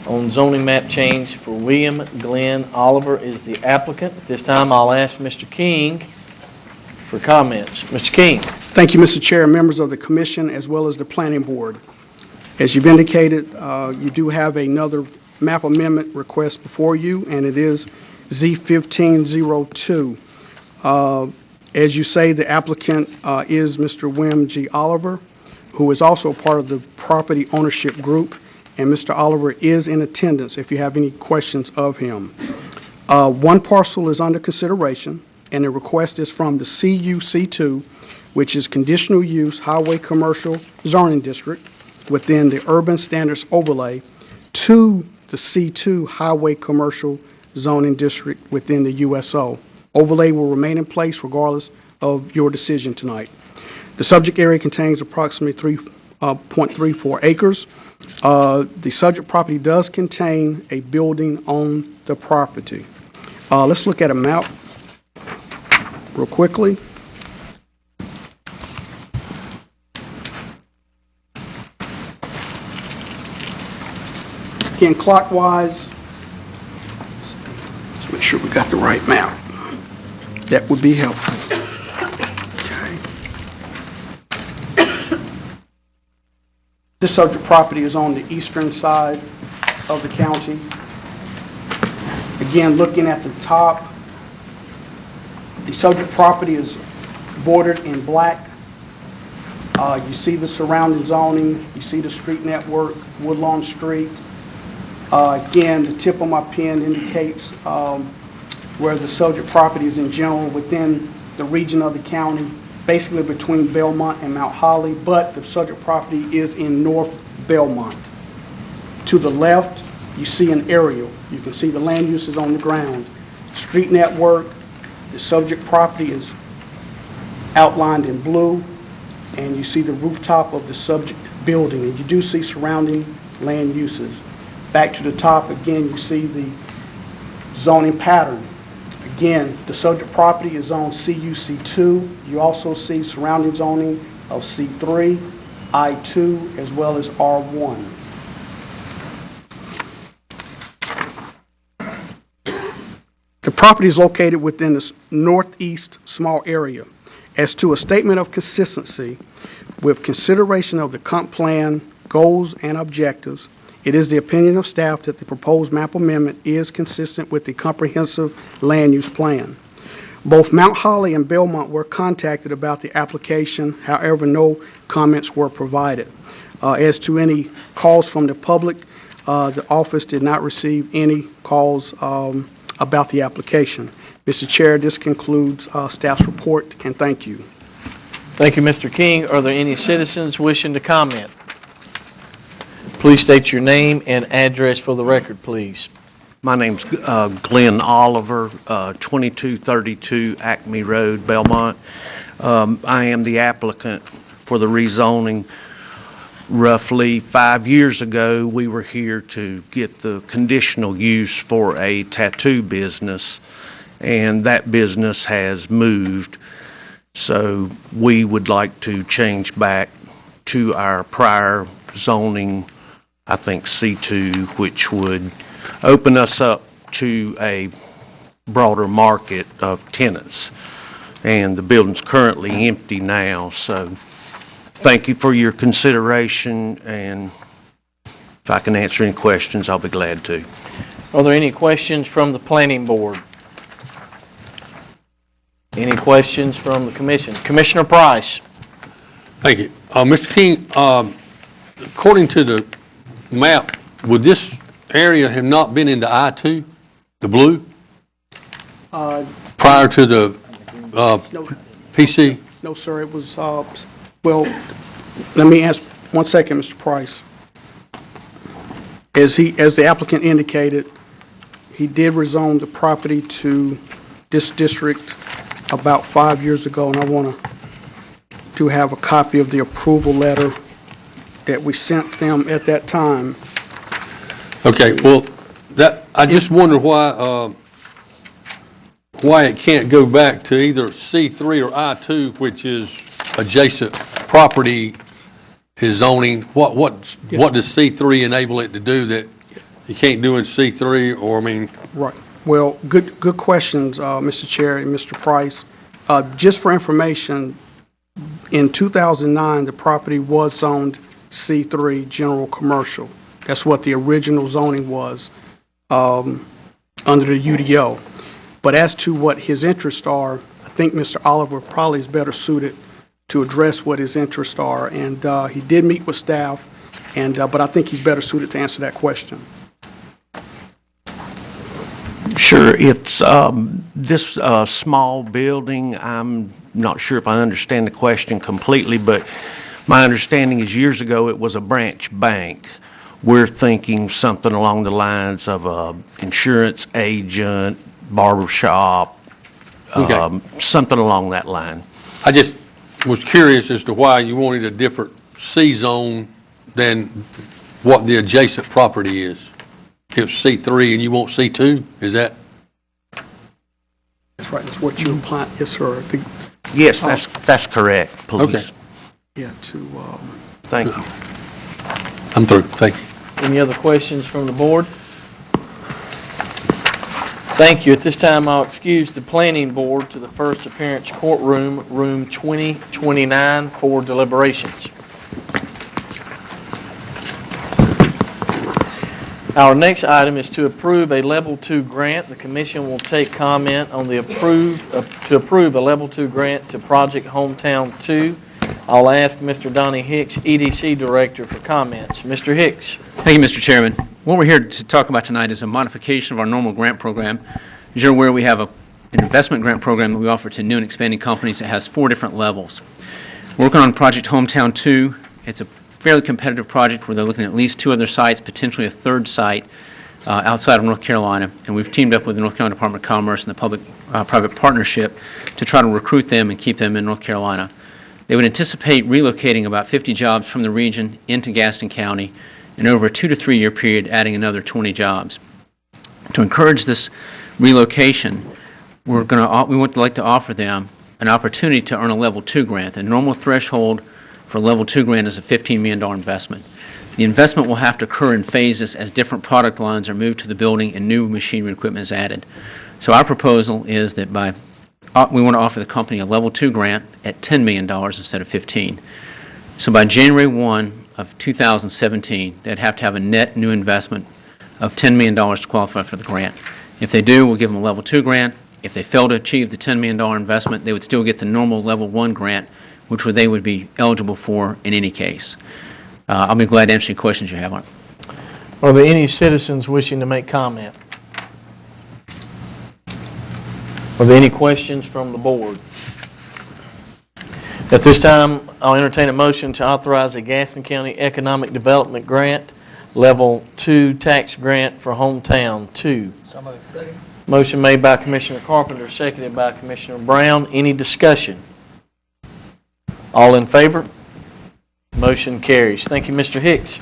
on zoning map change for William Glenn Oliver is the applicant. At this time, I'll ask Mr. King for comments. Mr. King. Thank you, Mr. Chair, members of the commission, as well as the planning board. As you've indicated, you do have another map amendment request before you, and it is Z1502. As you say, the applicant is Mr. William G. Oliver, who is also part of the property ownership group, and Mr. Oliver is in attendance if you have any questions of him. One parcel is under consideration, and the request is from the CUC2, which is Conditional Use Highway Commercial Zoning District within the Urban Standards Overlay, to the C2 Highway Commercial Zoning District within the USO. Overlay will remain in place regardless of your decision tonight. The subject area contains approximately 3.34 acres. The subject property does contain a building on the property. Let's look at a map real quickly. Again, clockwise. Let's make sure we got the right map. That would be helpful. Okay. This subject property is on the eastern side of the county. Again, looking at the top, the subject property is bordered in black. You see the surrounding zoning, you see the street network, Woodlawn Street. Again, the tip of my pen indicates where the subject property is in general within the region of the county, basically between Belmont and Mount Holly, but the subject property is in North Belmont. To the left, you see an aerial. You can see the land uses on the ground. Street network, the subject property is outlined in blue, and you see the rooftop of the subject building, and you do see surrounding land uses. Back to the top, again, you see the zoning pattern. Again, the subject property is on CUC2. You also see surrounding zoning of C3, I2, as well as R1. The property is located within the northeast small area. As to a statement of consistency, with consideration of the comp plan, goals, and objectives, it is the opinion of staff that the proposed map amendment is consistent with the comprehensive land use plan. Both Mount Holly and Belmont were contacted about the application. However, no comments were provided. As to any calls from the public, the office did not receive any calls about the application. Mr. Chair, this concludes staff's report, and thank you. Thank you, Mr. King. Are there any citizens wishing to comment? Please state your name and address for the record, please. My name's Glenn Oliver, 2232 Acme Road, Belmont. I am the applicant for the rezoning. Roughly 5 years ago, we were here to get the conditional use for a tattoo business, and that business has moved. So we would like to change back to our prior zoning, I think C2, which would open us up to a broader market of tenants. And the building's currently empty now, so thank you for your consideration, and if I can answer any questions, I'll be glad to. Are there any questions from the planning board? Any questions from the commission? Commissioner Price. Thank you. Mr. King, according to the map, would this area have not been into I-2, the blue, prior to the PC? No, sir, it was, well, let me ask, 1 second, Mr. Price. As the applicant indicated, he did rezone the property to this district about 5 years ago, and I want to have a copy of the approval letter that we sent them at that time. Okay, well, I just wonder why it can't go back to either C3 or I2, which is adjacent property is zoning. What does C3 enable it to do that you can't do in C3, or, I mean? Right. Well, good questions, Mr. Chair and Mr. Price. Just for information, in 2009, the property was zoned C3, general commercial. That's what the original zoning was under the UDO. But as to what his interests are, I think Mr. Oliver probably is better suited to address what his interests are. And he did meet with staff, but I think he's better suited to answer that question. Sure. It's this small building. I'm not sure if I understand the question completely, but my understanding is years ago it was a branch bank. We're thinking something along the lines of an insurance agent, barber shop, something along that line. I just was curious as to why you wanted a different C zone than what the adjacent property is. If C3 and you want C2, is that? That's right. That's what you imply. Yes, sir. Yes, that's correct, please. Okay. Yeah, Thank you. I'm through. Thank you. Any other questions from the board? Thank you. At this time, I'll excuse the planning board to the first appearance courtroom, room 2029, for deliberations. Our next item is to approve a Level 2 grant. The commission will take comment on the to approve a Level 2 grant to Project Hometown 2. I'll ask Mr. Donnie Hicks, EDC Director, for comments. Mr. Hicks. Thank you, Mr. Chairman. What we're here to talk about tonight is a modification of our normal grant program. As you're aware, we have an investment grant program that we offer to new and expanding companies that has 4 different levels. We're working on Project Hometown 2. It's a fairly competitive project where they're looking at least 2 other sites, potentially a 3rd site outside of North Carolina. And we've teamed up with the North Carolina Department of Commerce and the public-private partnership to try to recruit them and keep them in North Carolina. They would anticipate relocating about 50 jobs from the region into Gaston County, and over a 2 to 3 year period adding another 20 jobs. To encourage this relocation, we would like to offer them an opportunity to earn a Level 2 grant. The normal threshold for a Level 2 grant is a $15 million investment. The investment will have to occur in phases as different product lines are moved to the building and new machinery and equipment is added. So our proposal is that we want to offer the company a Level 2 grant at $10 million instead of $15. So by January 1 of 2017, they'd have to have a net new investment of $10 million to qualify for the grant. If they do, we'll give them a Level 2 grant. If they fail to achieve the $10 million investment, they would still get the normal Level 1 grant, which they would be eligible for in any case. I'll be glad to answer any questions you have on it. Are there any citizens wishing to make comment? Are there any questions from the board? At this time, I'll entertain a motion to authorize a Gaston County Economic Development Grant, Level 2 Tax Grant for Hometown 2. Motion made by Commissioner Carpenter, seconded by Commissioner Brown. Any discussion? All in favor? Motion carries. Thank you, Mr. Hicks.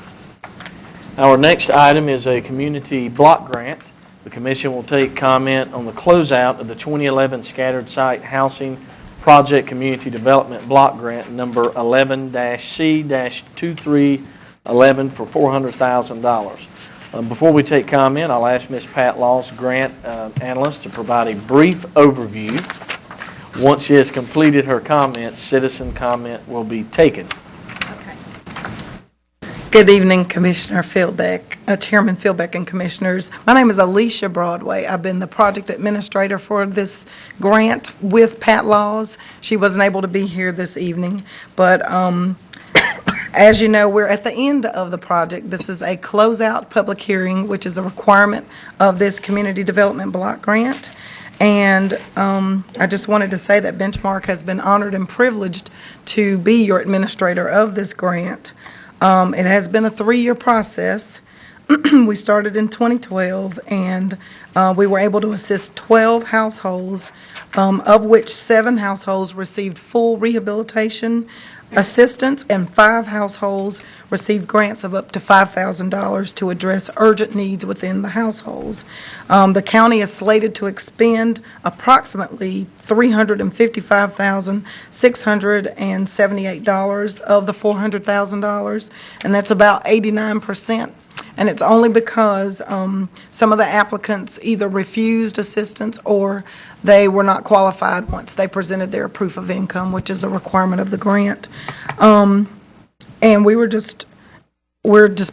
Our next item is a community block grant. The Commission will take comment on the closeout of the 2011 Scattered Site Housing Project Community Development Block Grant number 11-C-2311 for $400,000. Before we take comment, I'll ask Ms. Pat Laws, grant analyst, to provide a brief overview. Once she has completed her comments, citizen comment will be taken. Good evening, Commissioner Philbeck, Chairman Philbeck and Commissioners. My name is Alicia Broadway. I've been the project administrator for this grant with Pat Laws. She wasn't able to be here this evening, but as you know, we're at the end of the project. This is a closeout public hearing, which is a requirement of this community development block grant. And I just wanted to say that Benchmark has been honored and privileged to be your administrator of this grant. It has been a 3-year process. We started in 2012, and we were able to assist 12 households, of which 7 households received full rehabilitation assistance, and 5 households received grants of up to $5,000 to address urgent needs within the households. The county is slated to expend approximately $355,678 of the $400,000, and that's about 89%. And it's only because some of the applicants either refused assistance or they were not qualified once they presented their proof of income, which is a requirement of the grant. And we're just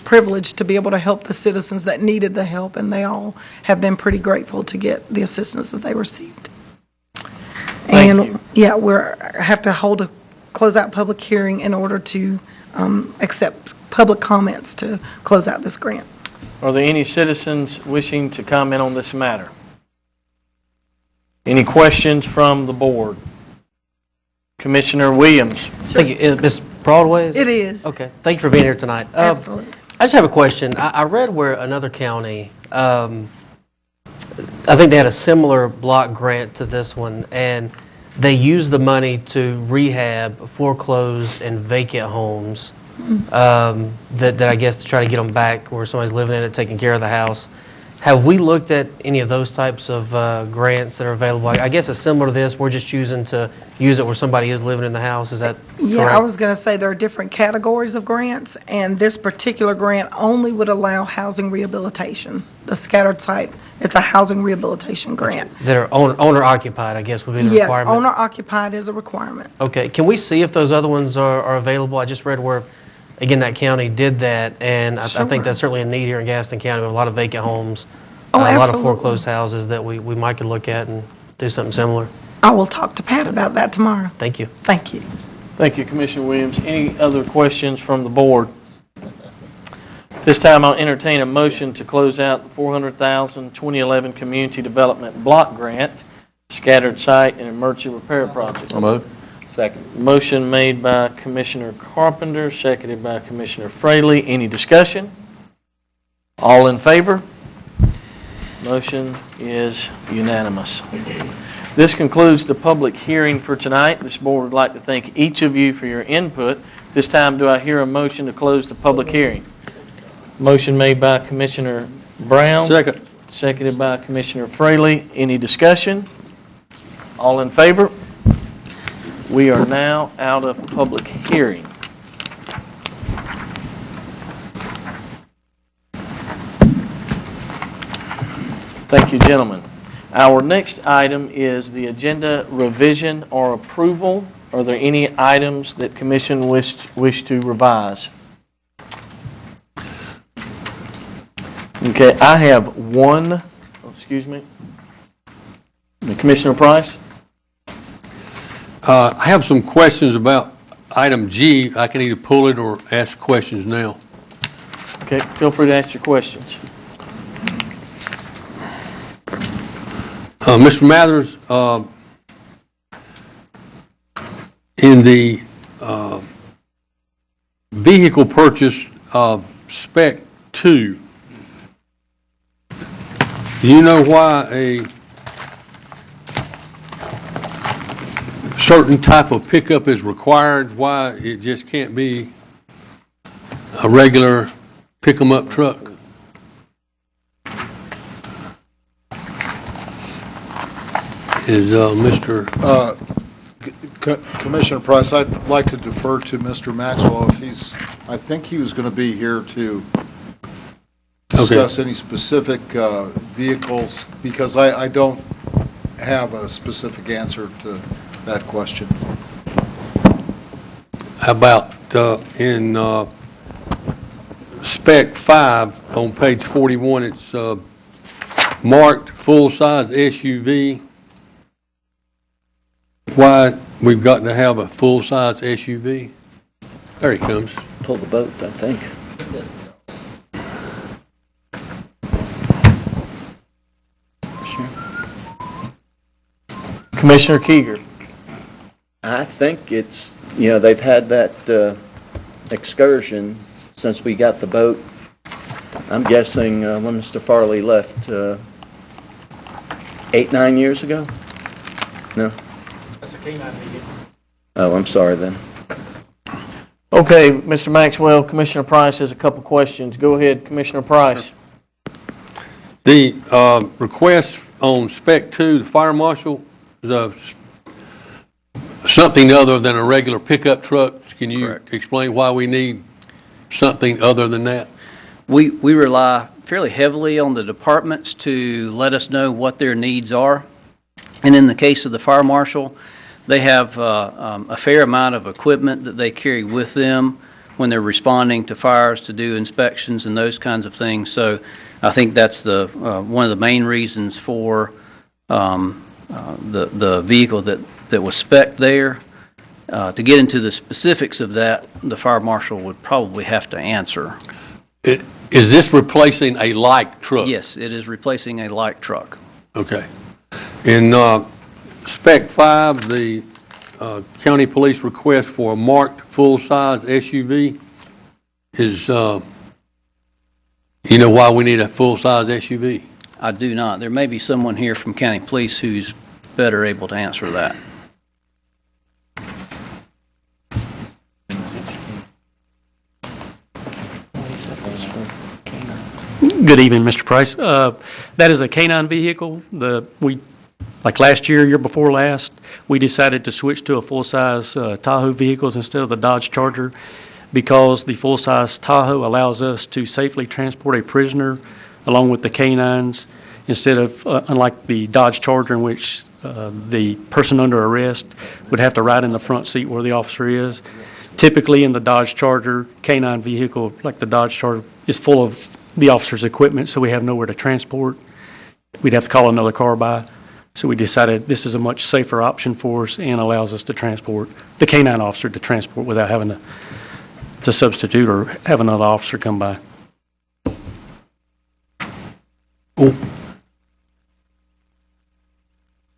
privileged to be able to help the citizens that needed the help, and they all have been pretty grateful to get the assistance that they received. And yeah, we have to hold a closeout public hearing in order to accept public comments to close out this grant. Are there any citizens wishing to comment on this matter? Any questions from the board? Commissioner Williams. Thank you. Ms. Broadway? It is. Okay. Thank you for being here tonight. Absolutely. I just have a question. I read where another county, I think they had a similar block grant to this one, and they used the money to rehab foreclosed and vacant homes. That I guess to try to get them back where somebody's living in it, taking care of the house. Have we looked at any of those types of grants that are available? I guess it's similar to this. We're just choosing to use it where somebody is living in the house. Is that Yeah, correct? I was going to say there are different categories of grants, and this particular grant only would allow housing rehabilitation. The scattered site, it's a housing rehabilitation grant. That are owner occupied, I guess, would be the requirement. Yes, owner occupied is a requirement. Okay. Can we see if those other ones are available? I just read where again, that county did that, and I Sure. think that's certainly a need here in Gaston County. We have a lot of vacant homes, Oh, a lot of absolutely. foreclosed houses that we might could look at and do something similar. I will talk to Pat about that tomorrow. Thank you. Thank you. Thank you, Commissioner Williams. Any other questions from the board? This time, I'll entertain a motion to close out the $400,000 2011 Community Development Block Grant, Scattered Site and Emergency Repair Project. Second. Motion made by Commissioner Carpenter, seconded by Commissioner Fraley. Any discussion? All in favor? Motion is unanimous. This concludes the public hearing for tonight. This board would like to thank each of you for your input. This time, do I hear a motion to close the public hearing? Motion made by Commissioner Brown. Second. Seconded by Commissioner Fraley. Any discussion? All in favor? We are now out of public hearing. Thank you, gentlemen. Our next item is the agenda revision or approval. Are there any items that commission wish to revise? Okay, I have one. Excuse me. Commissioner Price? I have some questions about item G. I can either pull it or ask questions now. Okay, feel free to ask your questions. Mr. Mathers, in the vehicle purchase of Spec 2, do you know why a certain type of pickup is required? Why it just can't be a regular pick-em-up truck? Is Mr. Commissioner Price, I'd like to defer to Mr. Maxwell if he's, I think he was going to be here to discuss any specific vehicles, because I don't have a specific answer to that question. How about in Spec 5 on page 41, it's marked full-size SUV. Why we've got to have a full-size SUV? There he comes. Pull the boat, I think. Commissioner Keeger. I think it's, they've had that excursion since we got the boat. I'm guessing when Mr. Farley left 8-9 years ago? No? That's a K-9 vehicle. Oh, I'm sorry then. Okay, Mr. Maxwell, Commissioner Price has a couple questions. Go ahead, Commissioner Price. The request on Spec 2, the fire marshal, is something other than a regular pickup truck. Can you explain why we need something other than that? We rely fairly heavily on the departments to let us know what their needs are. And in the case of the fire marshal, they have a fair amount of equipment that they carry with them when they're responding to fires to do inspections and those kinds of things. So I think that's one of the main reasons for the vehicle that was spec'd there. To get into the specifics of that, the fire marshal would probably have to answer. Is this replacing a light truck? Yes, it is replacing a light truck. Okay. In Spec 5, the county police request for a marked full-size SUV is, you know why we need a full-size SUV? I do not. There may be someone here from county police who's better able to answer that. Good evening, Mr. Price. That is a K-9 vehicle. Like last year before last, we decided to switch to a full-size Tahoe vehicles instead of the Dodge Charger because the full-size Tahoe allows us to safely transport a prisoner along with the K-9s instead of, unlike the Dodge Charger in which the person under arrest would have to ride in the front seat where the officer is. Typically, in the Dodge Charger, K-9 vehicle, like the Dodge Charger, is full of the officer's equipment, so we have nowhere to transport. We'd have to call another car by. So we decided this is a much safer option for us and allows us to transport the K-9 officer to transport without having to substitute or have another officer come by.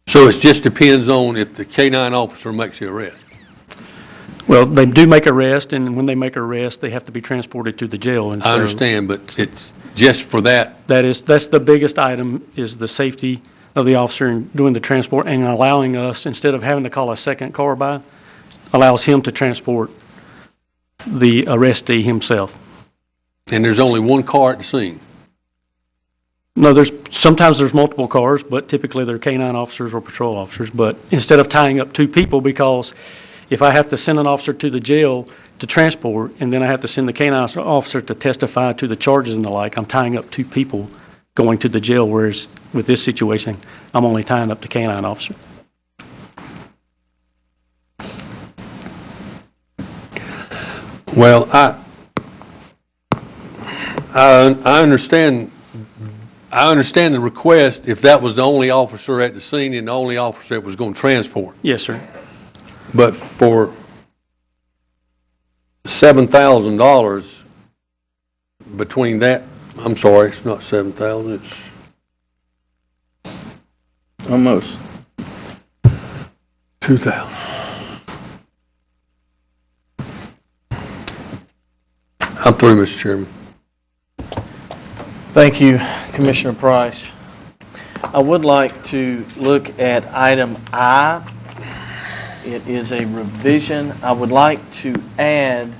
So it just depends on if the K-9 officer makes the arrest? Well, they do make arrest, and when they make arrest, they have to be transported to the jail. And I so understand, but it's just for that? That's the biggest item, is the safety of the officer in doing the transport and allowing us, instead of having to call a second car by, allows him to transport the arrestee himself. And there's only one car at the scene? No, sometimes there's multiple cars, but typically they're K-9 officers or patrol officers. But instead of tying up two people, because if I have to send an officer to the jail to transport, and then I have to send the K-9 officer to testify to the charges and the like, I'm tying up two people going to the jail, whereas with this situation, I'm only tying up the K-9 officer. Well, I understand the request if that was the only officer at the scene and the only officer that was going to transport. Yes, sir. But for $7,000 between that, I'm sorry, it's not 7,000, it's Almost. 2,000. I'm through, Mr. Chairman. Thank you, Commissioner Price. I would like to look at item I. It is a revision. I would like to add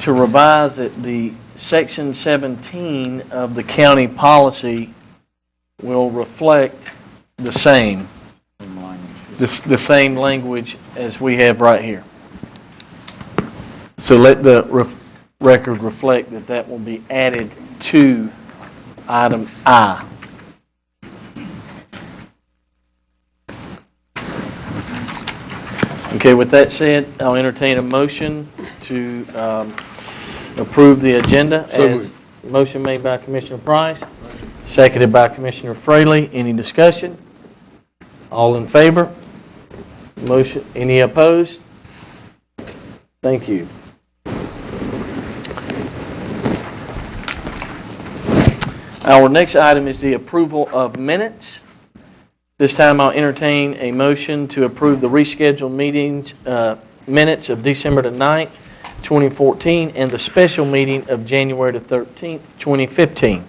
to revise it, the section 17 of the county policy will reflect the same language as we have right here. So let the record reflect that that will be added to item I. Okay, with that said, I'll entertain a motion to approve the agenda. As motion made by Commissioner Price, seconded by Commissioner Fraley. Any discussion? All in favor? Motion. Any opposed? Thank you. Our next item is the approval of minutes. This time I'll entertain a motion to approve the rescheduled meetings, minutes of December the 9th, 2014, and the special meeting of January the 13th, 2015.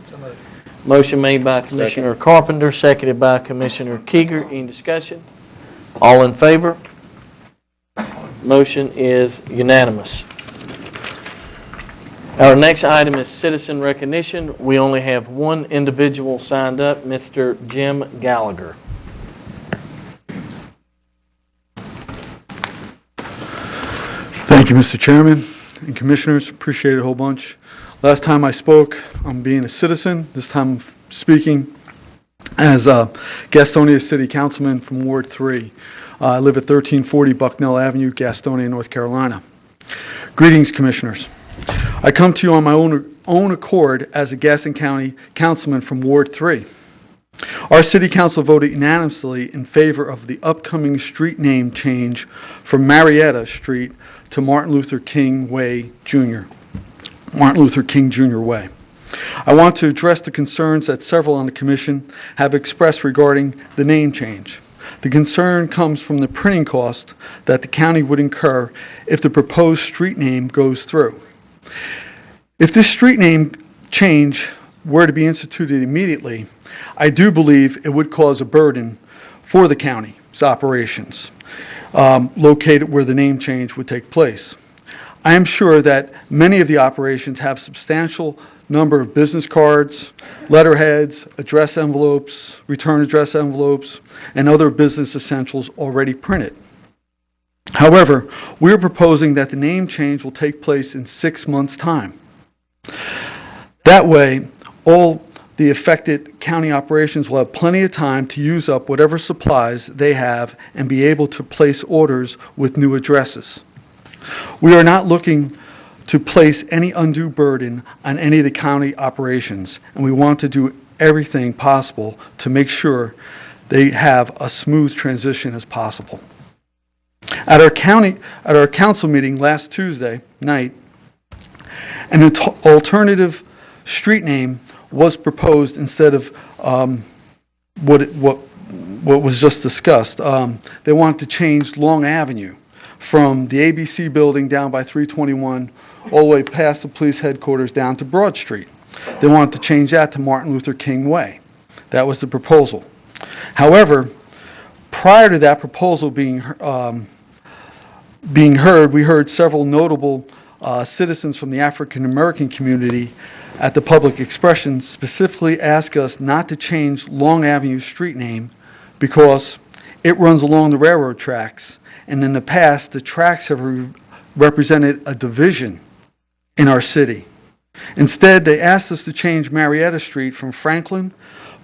Motion made by Commissioner Carpenter, seconded by Commissioner Keeger. Any discussion? All in favor? Motion is unanimous. Our next item is citizen recognition. We only have one individual signed up, Mr. Jim Gallagher. Thank you, Mr. Chairman and Commissioners. Appreciate it a whole bunch. Last time I spoke, I'm being a citizen. This time I'm speaking as a Gastonia City Councilman from Ward 3. I live at 1340 Bucknell Avenue, Gastonia, North Carolina. Greetings, Commissioners. I come to you on my own accord as a Gaston County Councilman from Ward 3. Our City Council voted unanimously in favor of the upcoming street name change from Marietta Street to Martin Luther King Way Jr. Martin Luther King Jr. Way. I want to address the concerns that several on the Commission have expressed regarding the name change. The concern comes from the printing cost that the county would incur if the proposed street name goes through. If this street name change were to be instituted immediately, I do believe it would cause a burden for the county's operations located where the name change would take place. I am sure that many of the operations have substantial number of business cards, letterheads, address envelopes, return address envelopes, and other business essentials already printed. However, we are proposing that the name change will take place in 6 months' time. That way, all the affected county operations will have plenty of time to use up whatever supplies they have and be able to place orders with new addresses. We are not looking to place any undue burden on any of the county operations, and we want to do everything possible to make sure they have a smooth transition as possible. At our council meeting last Tuesday night, an alternative street name was proposed instead of what was just discussed. They wanted to change Long Avenue from the ABC building down by 321 all the way past the police headquarters down to Broad Street. They wanted to change that to Martin Luther King Way. That was the proposal. However, prior to that proposal being heard, we heard several notable citizens from the African American community at the public expression specifically ask us not to change Long Avenue street name because it runs along the railroad tracks, and in the past, the tracks have represented a division in our city. Instead, they asked us to change Marietta Street from Franklin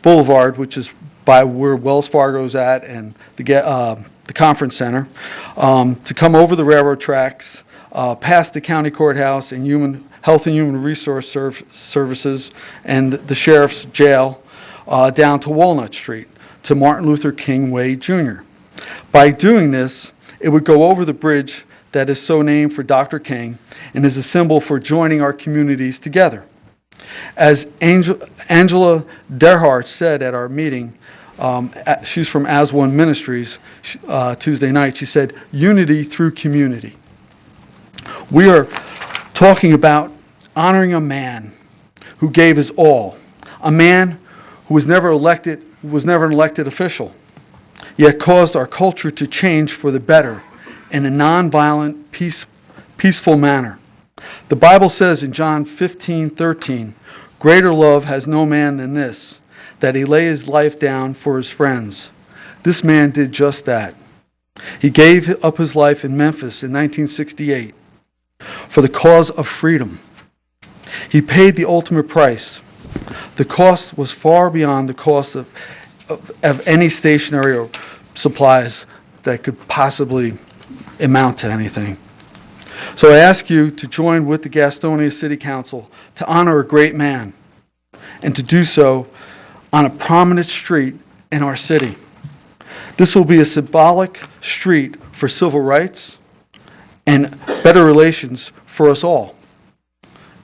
Boulevard, which is by where Wells Fargo's at and the conference center, to come over the railroad tracks, past the county courthouse and Health and Human Resource Services and the sheriff's jail, down to Walnut Street to Martin Luther King Way Jr. By doing this, it would go over the bridge that is so named for Dr. King and is a symbol for joining our communities together. As Angela Derhart said at our meeting, she's from As One Ministries, Tuesday night, she said, unity through community. We are talking about honoring a man who gave his all, a man who was never an elected official, yet caused our culture to change for the better in a nonviolent, peaceful manner. The Bible says in John 15:13, greater love has no man than this, that he lay his life down for his friends. This man did just that. He gave up his life in Memphis in 1968 for the cause of freedom. He paid the ultimate price. The cost was far beyond the cost of any stationery or supplies that could possibly amount to anything. So I ask you to join with the Gastonia City Council to honor a great man and to do so on a prominent street in our city. This will be a symbolic street for civil rights and better relations for us all.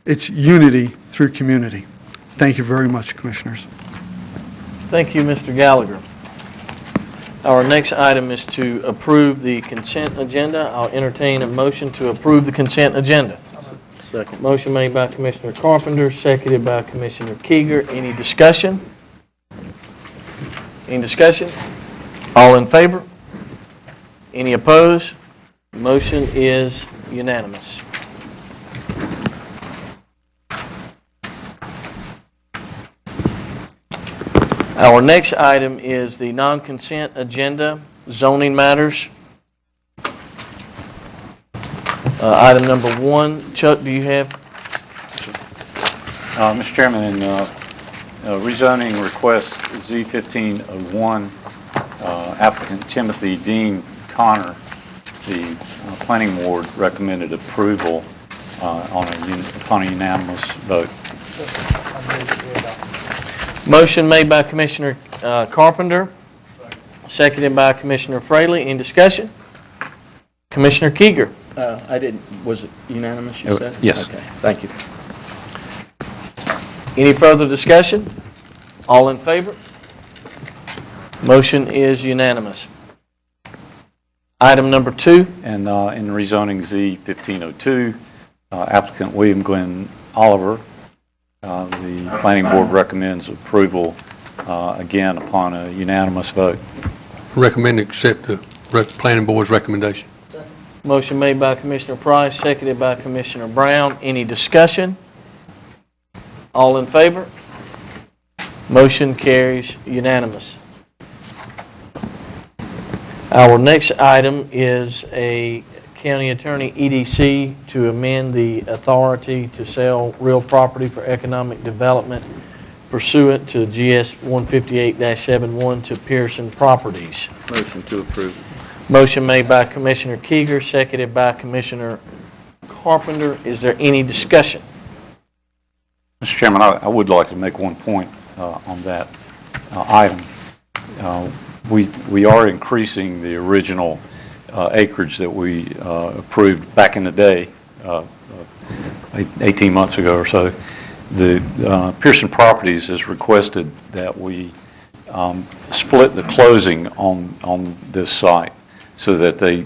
It's unity through community. Thank you very much, Commissioners. Thank you, Mr. Gallagher. Our next item is to approve the consent agenda. I'll entertain a motion to approve the consent agenda. Second. Motion made by Commissioner Carpenter, seconded by Commissioner Kieger. Any discussion? Any discussion? All in favor? Any opposed? Motion is unanimous. Our next item is the non-consent agenda, zoning matters. Item number 1. Chuck, do you have? Mr. Chairman, in rezoning request Z1501, applicant Timothy Dean Connor, the planning board recommended approval upon a unanimous vote. Motion made by Commissioner Carpenter, seconded by Commissioner Fraley. Any discussion? Commissioner Kieger. Was it unanimous, you said? Yes. Okay, thank you. Any further discussion? All in favor? Motion is unanimous. Item number 2. And in rezoning Z1502, applicant William Glenn Oliver, the planning board recommends approval again upon a unanimous vote. Recommend to accept the planning board's recommendation. Motion made by Commissioner Price, seconded by Commissioner Brown. Any discussion? All in favor? Motion carries unanimous. Our next item is a county attorney EDC to amend the authority to sell real property for economic development pursuant to GS 158-71 to Pearson Properties. Motion to approve. Motion made by Commissioner Keeger, seconded by Commissioner Carpenter. Is there any discussion? Mr. Chairman, I would like to make one point on that item. We are increasing the original acreage that we approved back in the day, 18 months ago or so. The Pearson Properties has requested that we split the closing on this site so that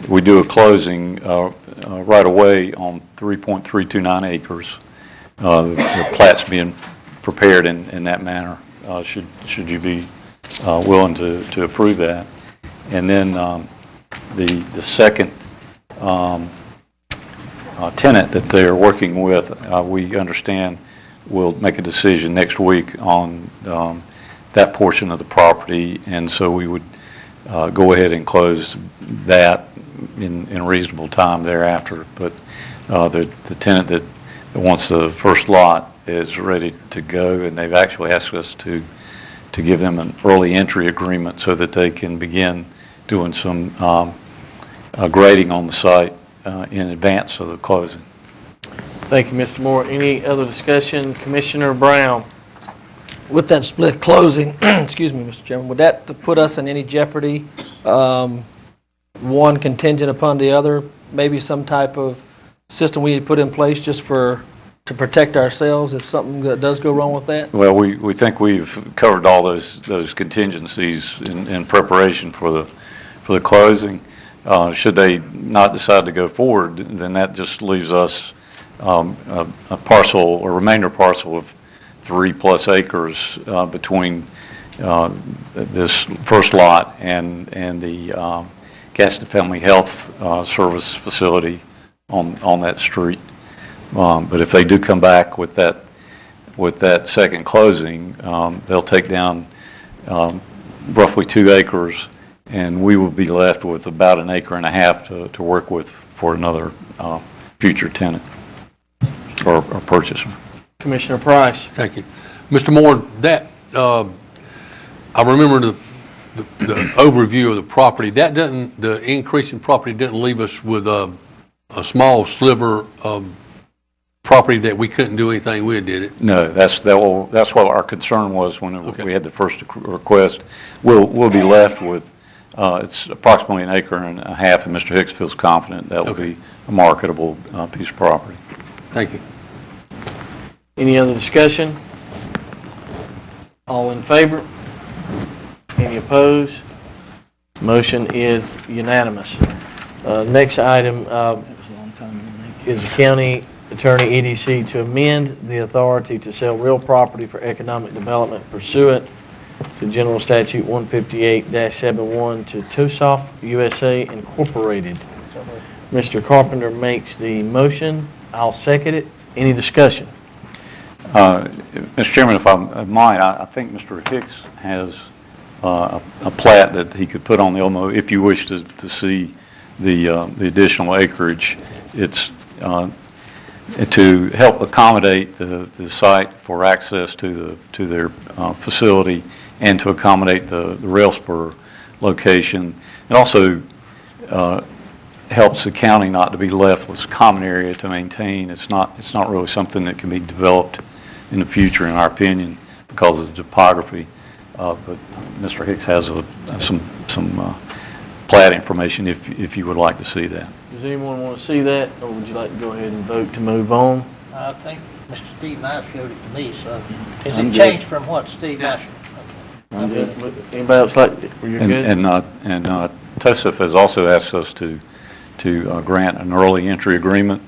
we do a closing right away on 3.329 acres. The plat's being prepared in that manner, should you be willing to approve that. And then the second tenant that they're working with, we understand will make a decision next week on that portion of the property, and so we would go ahead and close that in reasonable time thereafter. But the tenant that wants the first lot is ready to go, and they've actually asked us to give them an early entry agreement so that they can begin doing some grading on the site in advance of the closing. Thank you, Mr. Moore. Any other discussion? Commissioner Brown. With that split closing, excuse me, Mr. Chairman, would that put us in any jeopardy? One contingent upon the other, maybe some type of system we need to put in place just to protect ourselves if something does go wrong with that? Well, we think we've covered all those contingencies in preparation for the closing. Should they not decide to go forward, then that just leaves us a remainder parcel of 3+ acres between this first lot and the Gaston Family Health Service facility on that street. But if they do come back with that second closing, they'll take down roughly 2 acres, and we will be left with about 1.5 acres to work with for another future tenant or purchaser. Commissioner Price. Thank you. Mr. Moore, that, I remember the overview of the property. The increase in property didn't leave us with a small sliver of property that we couldn't do anything with, did it? No, that's what our concern was when we had the first request. We'll be left with, it's approximately 1.5 acres, and Mr. Hicks feels confident that will be a marketable piece of property. Thank you. Any other discussion? All in favor? Any opposed? Motion is unanimous. Next item is the county attorney EDC to amend the authority to sell real property for economic development pursuant to General Statute 158-71 to Tosoff USA Incorporated. Mr. Carpenter makes the motion. I'll second it. Any discussion? Mr. Chairman, if I might, I think Mr. Hicks has a plat that he could put on the OMO if you wish to see the additional acreage. It's to help accommodate the site for access to their facility and to accommodate the rail spur location. It also helps the county not to be left with common area to maintain. It's not really something that can be developed in the future, in our opinion, because of the topography. But Mr. Hicks has some plat information if you would like to see that. Does anyone want to see that, or would you like to go ahead and vote to move on? I think Mr. Steve Nash showed it to me, so has I'm it good. changed from what Steve Nash? I'm good. Anybody else like, were you good? And TOSIF has also asked us to grant an early entry agreement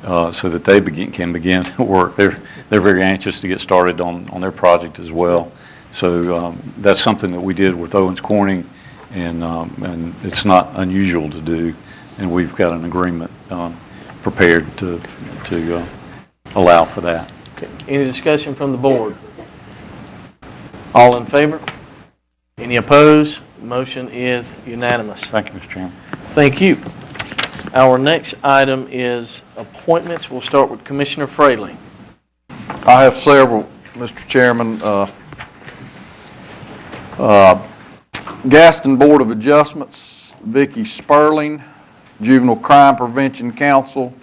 so that they can begin to work. They're very anxious to get started on their project as well. So that's something that we did with Owens Corning, and it's not unusual to do. And we've got an agreement prepared to allow for that. Okay. Any discussion from the board? All in favor? Any opposed? Motion is unanimous. Thank you, Mr. Chairman. Thank you. Our next item is appointments. We'll start with Commissioner Fraley. I have several, Mr. Chairman. Gaston Board of Adjustments, Vicky Sperling. Juvenile Crime Prevention Council,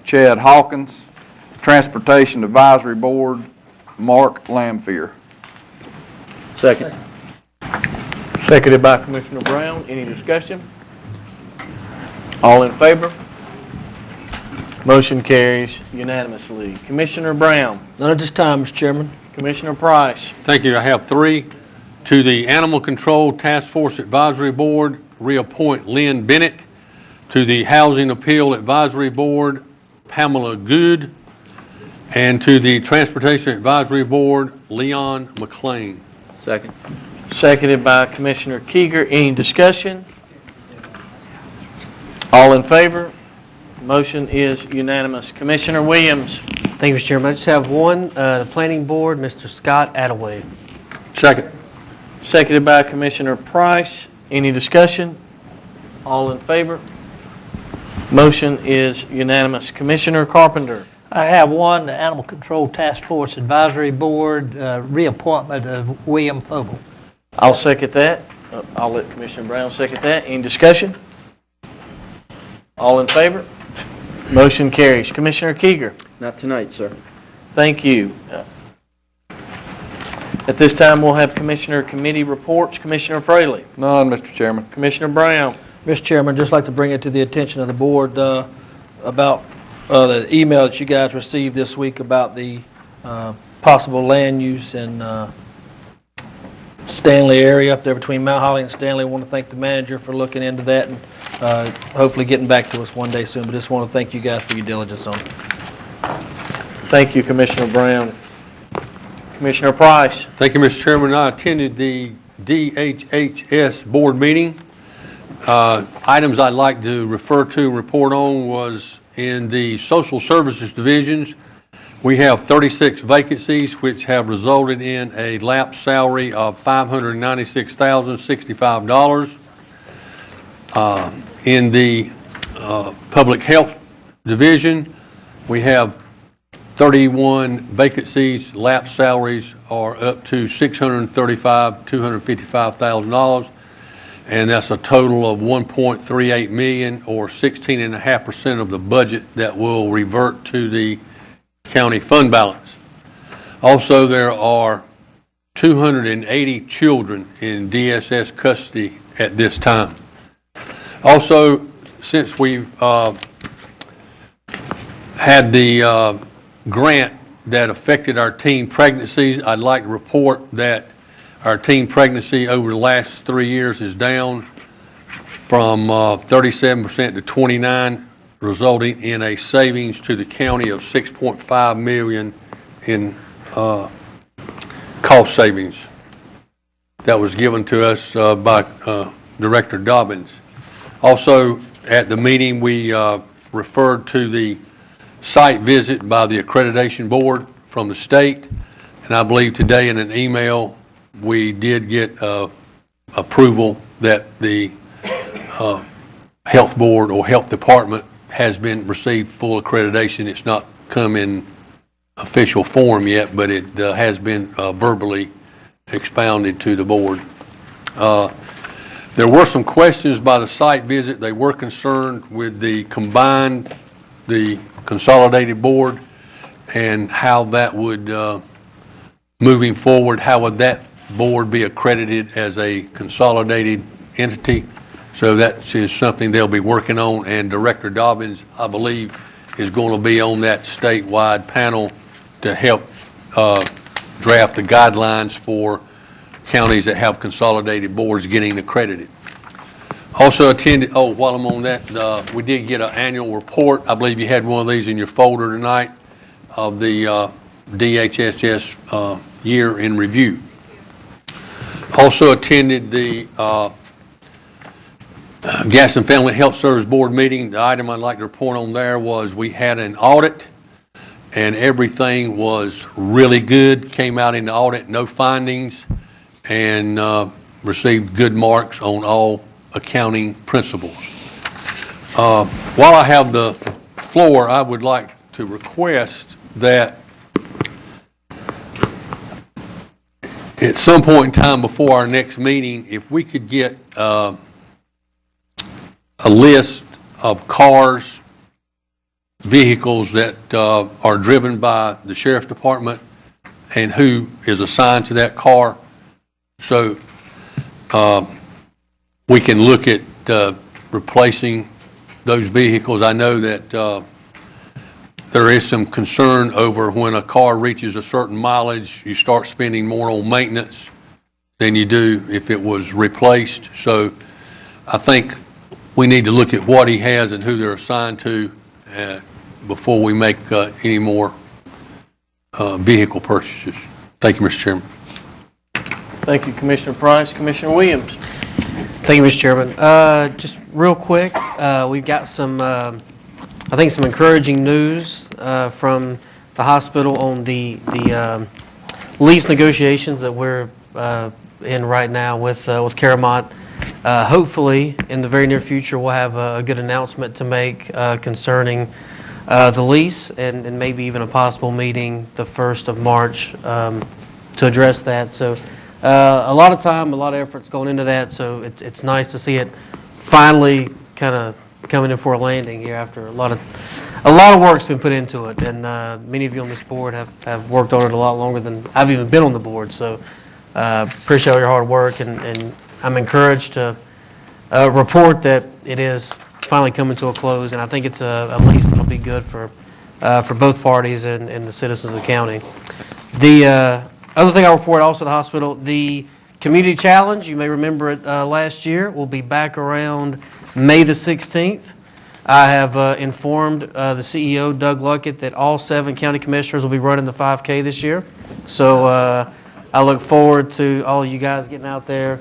Chad Hawkins. Transportation Advisory Board, Mark Lampier. Second. Seconded by Commissioner Brown. Any discussion? All in favor? Motion carries unanimously. Commissioner Brown. None at this time, Mr. Chairman. Commissioner Price. Thank you. I have 3. To the Animal Control Task Force Advisory Board, reappoint Lynn Bennett. To the Housing Appeal Advisory Board, Pamela Good. And to the Transportation Advisory Board, Leon McLean. Second. Seconded by Commissioner Keeger. Any discussion? All in favor? Motion is unanimous. Commissioner Williams. Thank you, Mr. Chairman. I just have one, the Planning Board, Mr. Scott Attaway. Second. Seconded by Commissioner Price. Any discussion? All in favor? Motion is unanimous. Commissioner Carpenter. I have one, the Animal Control Task Force Advisory Board, reappointment of William Fogel. I'll second that. I'll let Commissioner Brown second that. Any discussion? All in favor? Motion carries. Commissioner Keeger. Not tonight, sir. Thank you. At this time, we'll have Commissioner Committee reports. Commissioner Fraley. None, Mr. Chairman. Commissioner Brown. Mr. Chairman, just like to bring it to the attention of the board about the email that you guys received this week about the possible land use in Stanley area up there between Mount Holly and Stanley. I want to thank the manager for looking into that and hopefully getting back to us one day soon. But just want to thank you guys for your diligence on it. Thank you, Commissioner Brown. Commissioner Price. Thank you, Mr. Chairman. I attended the DHHS board meeting. Items I'd like to refer to and report on was in the social services divisions, we have 36 vacancies, which have resulted in a lapsed salary of $596,065. In the public health division, we have 31 vacancies. Lapsed salaries are up to $255,000, and that's a total of $1.38 million, or 16.5% of the budget that will revert to the county fund balance. Also, there are 280 children in DSS custody at this time. Also, since we've had the grant that affected our teen pregnancies, I'd like to report that our teen pregnancy over the last 3 years is down from 37% to 29%, resulting in a savings to the county of $6.5 million in cost savings that was given to us by Director Dobbins. Also, at the meeting, we referred to the site visit by the accreditation board from the state, and I believe today in an email we did get approval that the health board or health department has been received full accreditation. It's not come in official form yet, but it has been verbally expounded to the board. There were some questions by the site visit. They were concerned with the consolidated board and how that would, moving forward, how would that board be accredited as a consolidated entity. So that is something they'll be working on, and Director Dobbins, I believe, is going to be on that statewide panel to help draft the guidelines for counties that have consolidated boards getting accredited. Also attended, while I'm on that, we did get an annual report. I believe you had one of these in your folder tonight of the DHHS year in review. Also attended the Gaston Family Health Service Board meeting. The item I'd like to report on there was we had an audit, and everything was really good. Came out in the audit, no findings, and received good marks on all accounting principles. While I have the floor, I would like to request that at some point in time before our next meeting, if we could get a list of cars, vehicles that are driven by the sheriff's department and who is assigned to that car. So we can look at replacing those vehicles. I know that there is some concern over when a car reaches a certain mileage, you start spending more on maintenance than you do if it was replaced. So I think we need to look at what he has and who they're assigned to before we make any more vehicle purchases. Thank you, Mr. Chairman. Thank you, Commissioner Price. Commissioner Williams. Thank you, Mr. Chairman. Just real quick, we've got some, I think some encouraging news from the hospital on the lease negotiations that we're in right now with Caramont. Hopefully, in the very near future, we'll have a good announcement to make concerning the lease and maybe even a possible meeting the 1st of March to address that. So a lot of time, a lot of effort's going into that, so it's nice to see it finally kind of coming in for a landing here after a lot of work's been put into it, and many of you on this board have worked on it a lot longer than I've even been on the board, so appreciate all your hard work, and I'm encouraged to report that it is finally coming to a close, and I think it's a lease that'll be good for both parties and the citizens of the county. The other thing I'll report also to the hospital, the Community Challenge, you may remember it last year, will be back around May the 16th. I have informed the CEO, Doug Luckett, that all 7 county commissioners will be running the 5K this year. So I look forward to all of you guys getting out there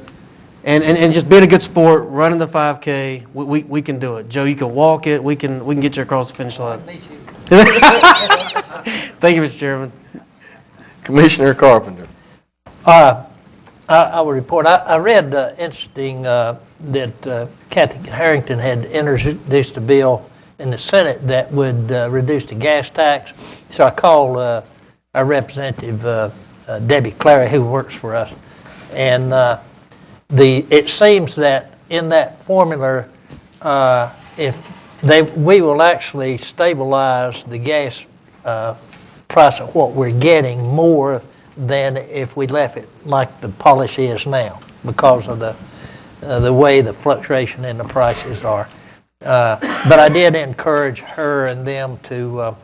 and just being a good sport, running the 5K. We can do it. Joe, you can walk it. We can get you across the finish line. Thank you, Mr. Chairman. Commissioner Carpenter. I will report. I read interesting that Kathy Harrington had introduced a bill in the Senate that would reduce the gas tax. So I called our representative, Debbie Clary, who works for us. And it seems that in that formula, we will actually stabilize the gas price of what we're getting more than if we left it like the policy is now because of the way the fluctuation in the prices are. But I did encourage her and them to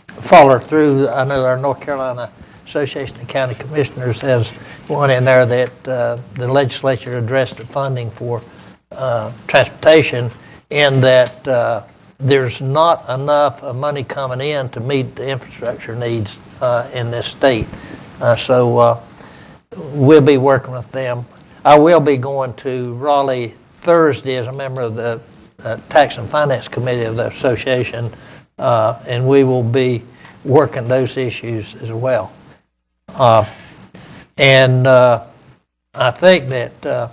follow through. I know our North Carolina Association of County Commissioners has one in there that the legislature addressed the funding for transportation, in that there's not enough money coming in to meet the infrastructure needs in this state. So we'll be working with them. I will be going to Raleigh Thursday as a member of the Tax and Finance Committee of the association, and we will be working those issues as well. And I think that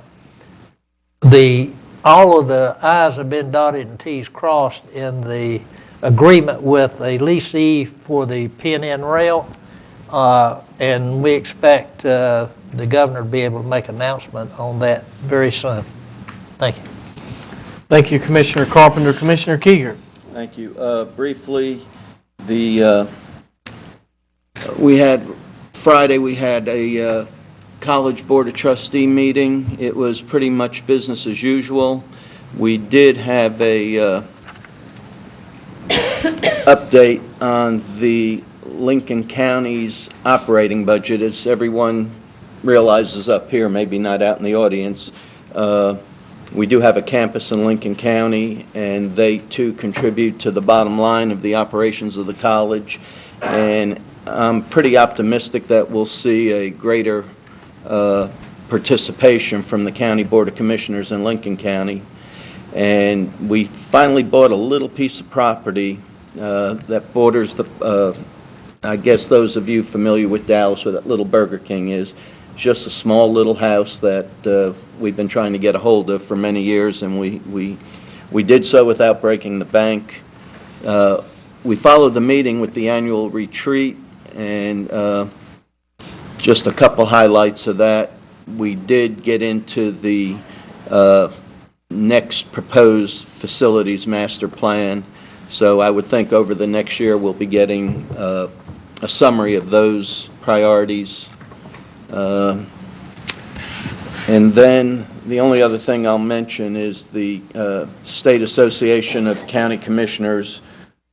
all of the I's have been dotted and T's crossed in the agreement with a leasee for the PNN rail, and we expect the governor to be able to make an announcement on that very soon. Thank you. Thank you, Commissioner Carpenter. Commissioner Keeger. Thank you. Briefly, Friday we had a College Board of Trustee meeting. It was pretty much business as usual. We did have a update on the Lincoln County's operating budget. As everyone realizes up here, maybe not out in the audience, we do have a campus in Lincoln County, and they too contribute to the bottom line of the operations of the college. And I'm pretty optimistic that we'll see a greater participation from the County Board of Commissioners in Lincoln County. And we finally bought a little piece of property that borders I guess those of you familiar with Dallas, where that little Burger King is, just a small little house that we've been trying to get a hold of for many years, and we did so without breaking the bank. We followed the meeting with the annual retreat, and just a couple highlights of that. We did get into the next proposed facilities master plan. So I would think over the next year, we'll be getting a summary of those priorities. And then the only other thing I'll mention is the State Association of County Commissioners.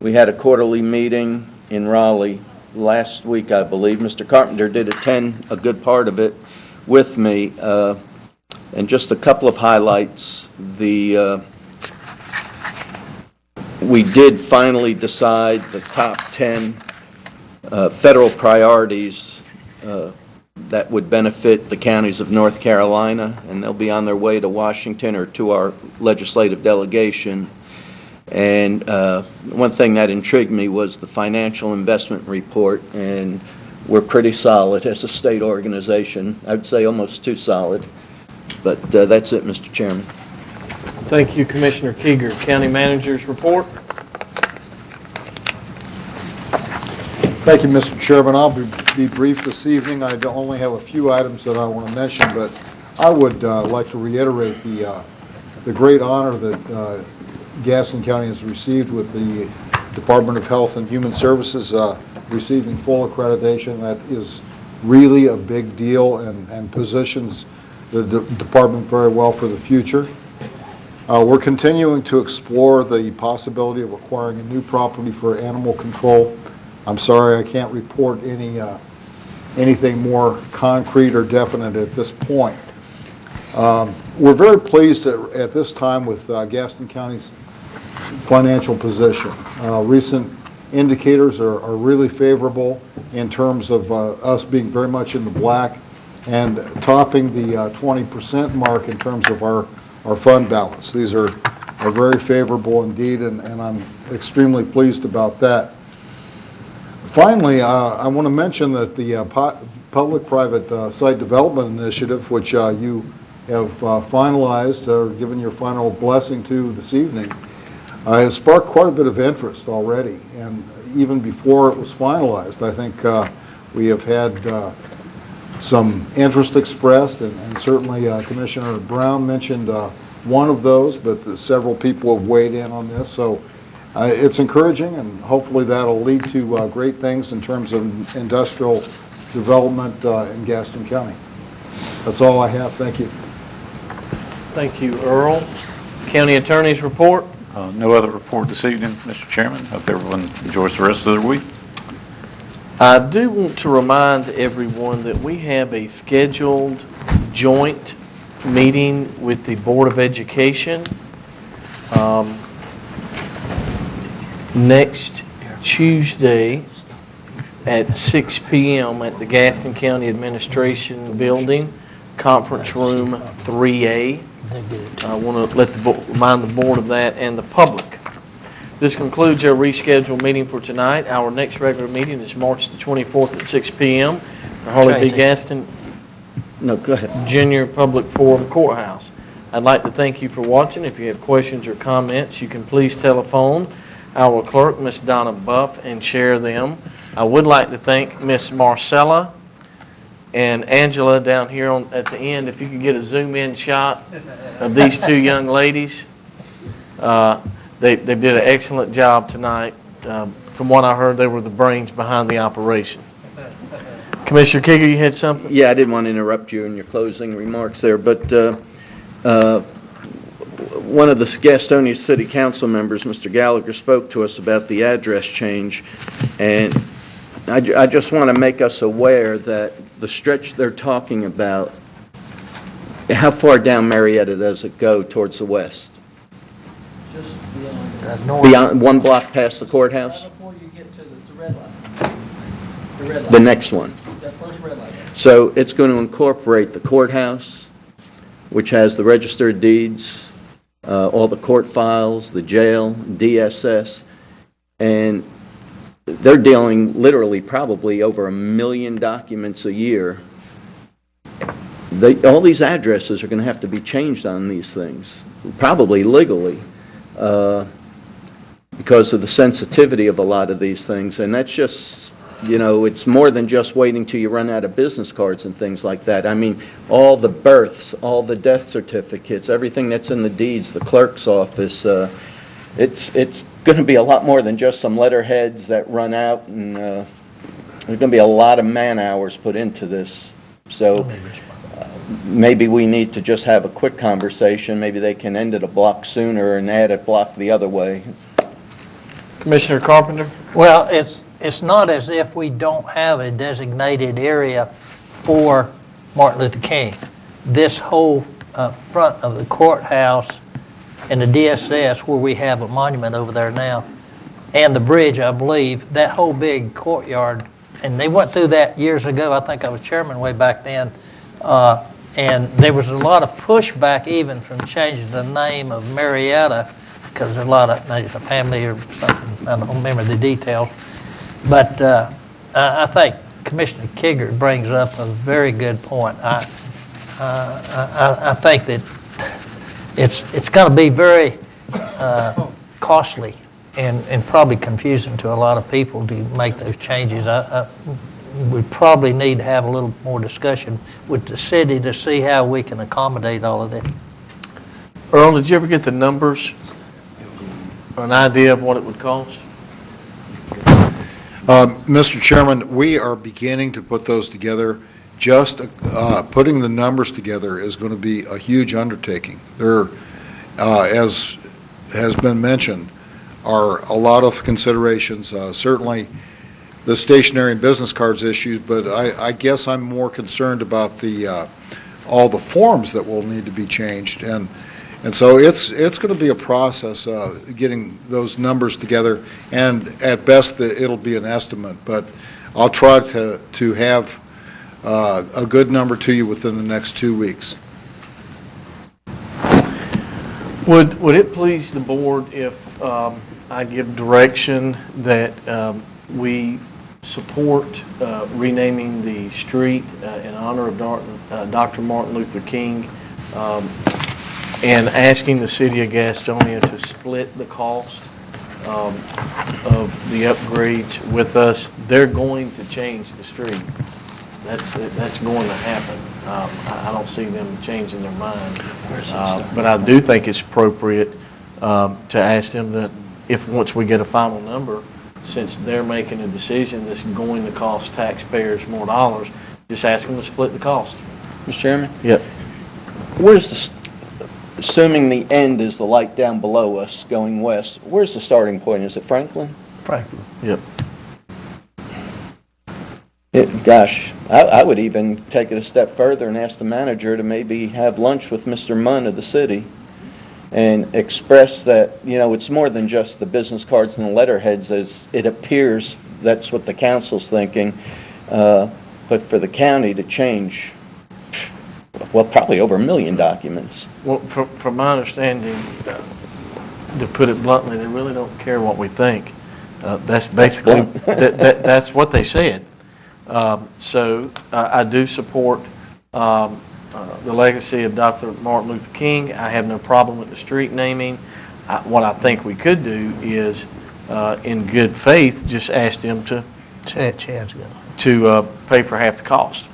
We had a quarterly meeting in Raleigh last week, I believe. Mr. Carpenter did attend a good part of it with me. And just a couple of highlights. We did finally decide the top 10 federal priorities that would benefit the counties of North Carolina, and they'll be on their way to Washington or to our legislative delegation. And one thing that intrigued me was the financial investment report, and we're pretty solid as a state organization. I'd say almost too solid. But that's it, Mr. Chairman. Thank you, Commissioner Keeger. County Manager's report. Thank you, Mr. Chairman. I'll be brief this evening. I only have a few items that I want to mention, but I would like to reiterate the great honor that Gaston County has received with the Department of Health and Human Services receiving full accreditation. That is really a big deal and positions the department very well for the future. We're continuing to explore the possibility of acquiring a new property for animal control. I'm sorry I can't report anything more concrete or definite at this point. We're very pleased at this time with Gaston County's financial position. Recent indicators are really favorable in terms of us being very much in the black and topping the 20% mark in terms of our fund balance. These are very favorable indeed, and I'm extremely pleased about that. Finally, I want to mention that the public-private site development initiative, which you have finalized or given your final blessing to this evening, has sparked quite a bit of interest already. And even before it was finalized, I think we have had some interest expressed, and certainly Commissioner Brown mentioned one of those, but several people have weighed in on this. So it's encouraging, and hopefully that'll lead to great things in terms of industrial development in Gaston County. That's all I have. Thank you. Thank you, Earl. County Attorney's report. No other report this evening, Mr. Chairman. Hope everyone enjoys the rest of their week. I do want to remind everyone that we have a scheduled joint meeting with the Board of Education next Tuesday at 6 p.m. at the Gaston County Administration Building, Conference Room 3A. I want to remind the board of that and the public. This concludes our rescheduled meeting for tonight. Our next regular meeting is March the 24th at 6 p.m. The Harley B. Gaston Junior Public Forum Courthouse. I'd like to thank you for watching. If you have questions or comments, you can please telephone our clerk, Miss Donna Buff, and share them. I would like to thank Miss Marcella and Angela down here at the end. If you could get a zoom-in shot of these two young ladies. They did an excellent job tonight. From what I heard, they were the brains behind the operation. Commissioner Keeger, you had something? Yeah, I didn't want to interrupt you in your closing remarks there, but one of the Gastonia City Council members, Mr. Gallagher, spoke to us about the address change, and I just want to make us aware that the stretch they're talking about, how far down Marietta does it go towards the west? Just beyond. Beyond 1 block past the courthouse? Right before you get to the red light. The red light. The next one. That first red light. So it's going to incorporate the courthouse, which has the register of deeds, all the court files, the jail, DSS, and they're dealing literally probably over 1 million documents a year. All these addresses are going to have to be changed on these things, probably legally, because of the sensitivity of a lot of these things, and that's just you know, it's more than just waiting till you run out of business cards and things like that. I mean, all the births, all the death certificates, everything that's in the deeds, the clerk's office, it's going to be a lot more than just some letterheads that run out, and there's going to be a lot of man-hours put into this. So maybe we need to just have a quick conversation. Maybe they can end it a block sooner and add a block the other way. Commissioner Carpenter? Well, it's not as if we don't have a designated area for Martin Luther King. This whole front of the courthouse and the DSS, where we have a monument over there now, and the bridge, I believe, that whole big courtyard, and they went through that years ago. I think I was chairman way back then, and there was a lot of pushback even from changing the name of Marietta, because there's a lot of, maybe it's a family or something, I don't remember the details. But I think Commissioner Kiggert brings up a very good point. I think that it's going to be very costly and probably confusing to a lot of people to make those changes. We probably need to have a little more discussion with the city to see how we can accommodate all of this. Earl, did you ever get the numbers or an idea of what it would cost? Mr. Chairman, we are beginning to put those together. Just putting the numbers together is going to be a huge undertaking. There, as has been mentioned, are a lot of considerations. Certainly, the stationery and business cards issues, but I guess I'm more concerned about the all the forms that will need to be changed, and so it's going to be a process getting those numbers together, and at best it'll be an estimate, but I'll try to have a good number to you within the next 2 weeks. Would it please the board if I give direction that we support renaming the street in honor of Dr. Martin Luther King, and asking the city of Gastonia to split the cost of the upgrades with us? They're going to change the street. That's going to happen. I don't see them changing their mind. But I do think it's appropriate to ask them that if once we get a final number, since they're making a decision that's going to cost taxpayers more dollars, just ask them to split the cost. Mr. Chairman? Yep. Assuming the end is the light down below us going west, where's the starting point? Is it Franklin? Franklin. Yep. Gosh, I would even take it a step further and ask the manager to maybe have lunch with Mr. Munn of the city and express that, you know, it's more than just the business cards and the letterheads, as it appears that's what the council's thinking, but for the county to change, well, probably over 1 million documents. Well, from my understanding, to put it bluntly, they really don't care what we think. That's basically, that's what they said. So I do support the legacy of Dr. Martin Luther King. I have no problem with the street naming. What I think we could do is, in good faith, just ask them to pay for half the cost.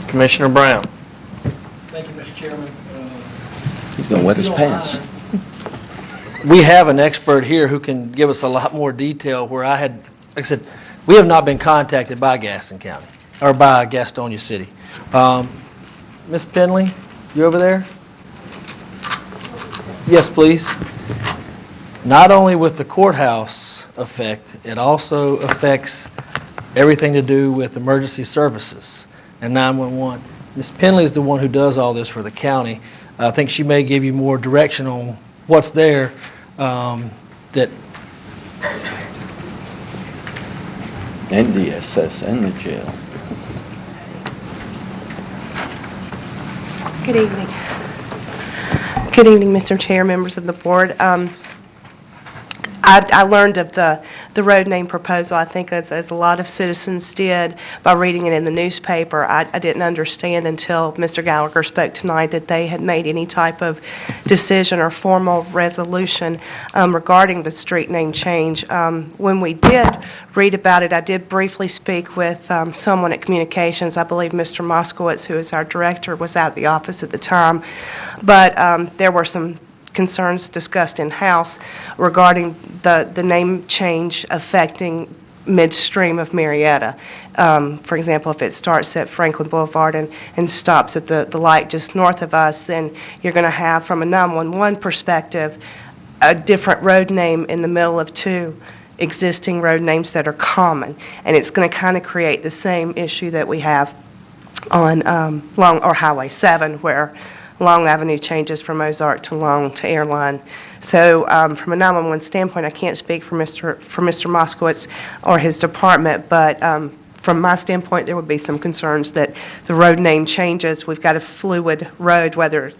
Commissioner Brown. Thank you, Mr. Chairman. He's going to wet his pants. We have an expert here who can give us a lot more detail, where like I said, we have not been contacted by Gaston County, or by Gastonia City. Ms. Penley, you over there? Yes, please. Not only with the courthouse effect, it also affects everything to do with emergency services and 911. Ms. Penley is the one who does all this for the county. I think she may give you more direction on what's there that... NDSS and the jail. Good evening. Good evening, Mr. Chair, members of the board. I learned of the road name proposal, I think, as a lot of citizens did by reading it in the newspaper. I didn't understand until Mr. Gallagher spoke tonight that they had made any type of decision or formal resolution regarding the street name change. When we did read about it, I did briefly speak with someone at Communications. I believe Mr. Moskowitz, who is our director, was out of the office at the time. But there were some concerns discussed in-house regarding the name change affecting midstream of Marietta. For example, if it starts at Franklin Boulevard and stops at the light just north of us, then you're going to have, from a 911 perspective, a different road name in the middle of two existing road names that are common. And it's going to kind of create the same issue that we have on Highway 7, where Long Avenue changes from Ozark to Long to Airline. So from a 911 standpoint, I can't speak for Mr. Moskowitz or his department, but from my standpoint, there would be some concerns that the road name changes. We've got a fluid road, whether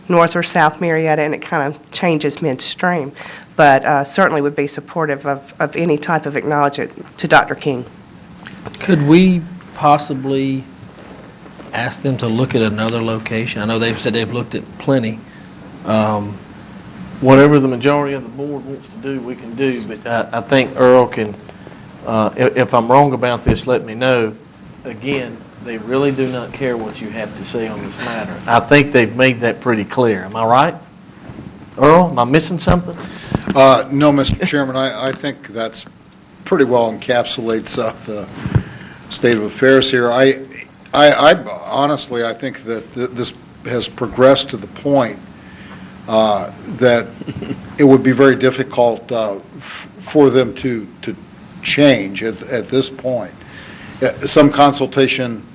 North or South Marietta, and it kind of changes midstream. But certainly would be supportive of any type of acknowledgement to Dr. King. Could we possibly ask them to look at another location? I know they've said they've looked at plenty. Whatever the majority of the board wants to do, we can do, but I think Earl can, if I'm wrong about this, let me know. Again, they really do not care what you have to say on this matter. I think they've made that pretty clear. Am I right? Earl, am I missing something? No, Mr. Chairman, I think that's pretty well encapsulates the state of affairs here. I honestly, I think that this has progressed to the point that it would be very difficult for them to change at this point. Some consultation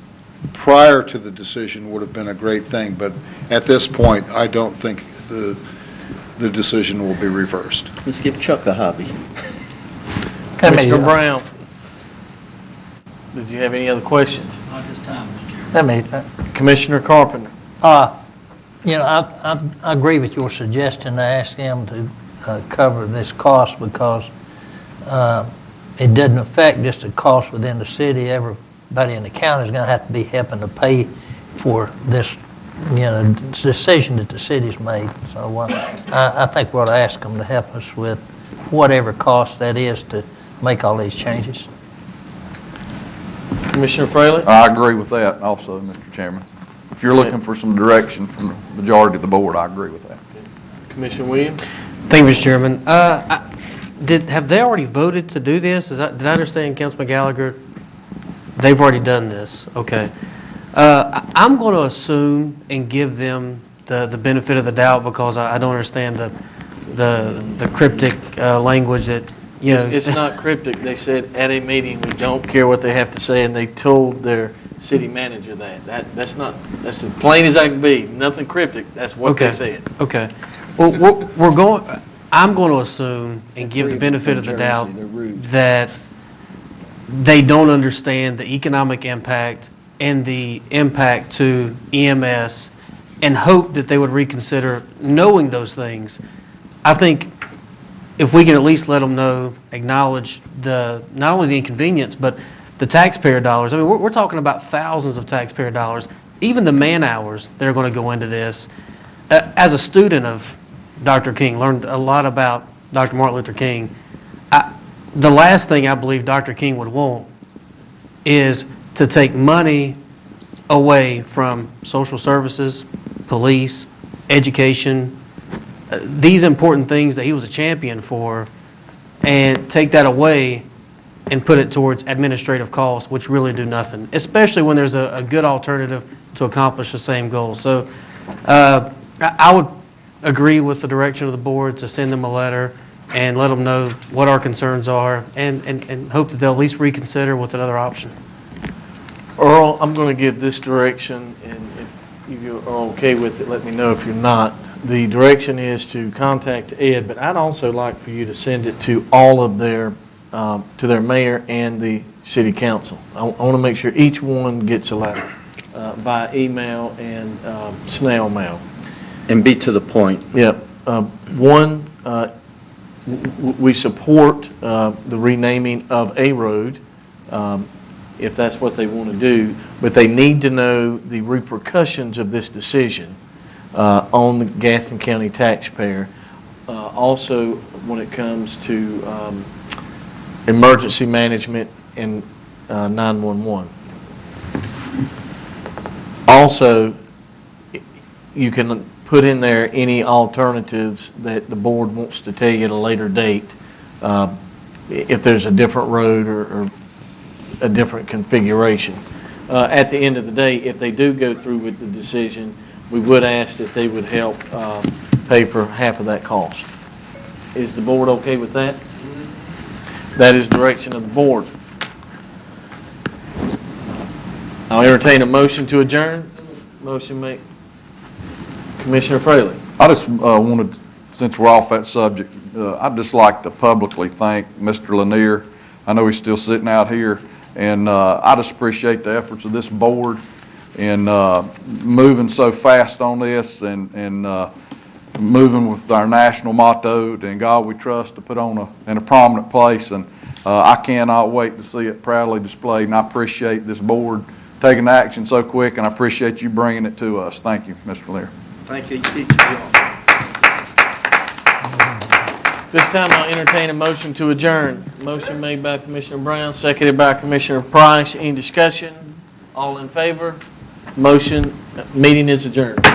prior to the decision would have been a great thing, but at this point, I don't think the decision will be reversed. Let's give Chuck a hobby. Commissioner Brown, did you have any other questions? Not this time, Mr. Chairman. Commissioner Carpenter. I agree with your suggestion to ask them to cover this cost because it doesn't affect just the cost within the city. Everybody in the county is going to have to be helping to pay for this, decision that the city's made. So I think we ought to ask them to help us with whatever cost that is to make all these changes. Commissioner Fraley? I agree with that also, Mr. Chairman. If you're looking for some direction from the majority of the board, I agree with that. Commissioner Williams? Thank you, Mr. Chairman. Have they already voted to do this? Did I understand, Councilman Gallagher? They've already done this. Okay. I'm going to assume and give them the benefit of the doubt because I don't understand the cryptic language that, It's not cryptic. They said at a meeting, we don't care what they have to say, and they told their city manager that's as plain as I can be. Nothing cryptic. That's what they said. Okay. Well, I'm going to assume and give the benefit of the doubt that they don't understand the economic impact and the impact to EMS and hope that they would reconsider knowing those things. I think if we can at least let them know, acknowledge not only the inconvenience, but the taxpayer dollars. I mean, we're talking about thousands of taxpayer dollars, even the man hours that are going to go into this. As a student of Dr. King, learned a lot about Dr. Martin Luther King. The last thing I believe Dr. King would want is to take money away from social services, police, education, these important things that he was a champion for, and take that away and put it towards administrative costs, which really do nothing, especially when there's a good alternative to accomplish the same goal. So I would agree with the direction of the board to send them a letter and let them know what our concerns are and hope that they'll at least reconsider with another option. Earl, I'm going to give this direction, and if you are okay with it, let me know if you're not. The direction is to contact Ed, but I'd also like for you to send it to all of their to their mayor and the city council. I want to make sure each one gets a letter by email and snail mail. And be to the point. Yep. One, we support the renaming of a road, if that's what they want to do, but they need to know the repercussions of this decision on the Gaston County taxpayer. Also, when it comes to emergency management and 911. Also, you can put in there any alternatives that the board wants to tell you at a later date, if there's a different road or a different configuration. At the end of the day, if they do go through with the decision, we would ask that they would help pay for half of that cost. Is the board okay with that? That is direction of the board. I'll entertain a motion to adjourn. Motion made. Commissioner Fraley. I just wanted, since we're off that subject, I'd just like to publicly thank Mr. Lanier. I know he's still sitting out here, and I just appreciate the efforts of this board in moving so fast on this and moving with our national motto, "In God We Trust," to put on in a prominent place. And I cannot wait to see it proudly displayed, and I appreciate this board taking action so quick, and I appreciate you bringing it to us. Thank you, Mr. Lanier. Thank you, each of y'all. This time I'll entertain a motion to adjourn. Motion made by Commissioner Brown, seconded by Commissioner Price. Any discussion? All in favor? Meeting is adjourned.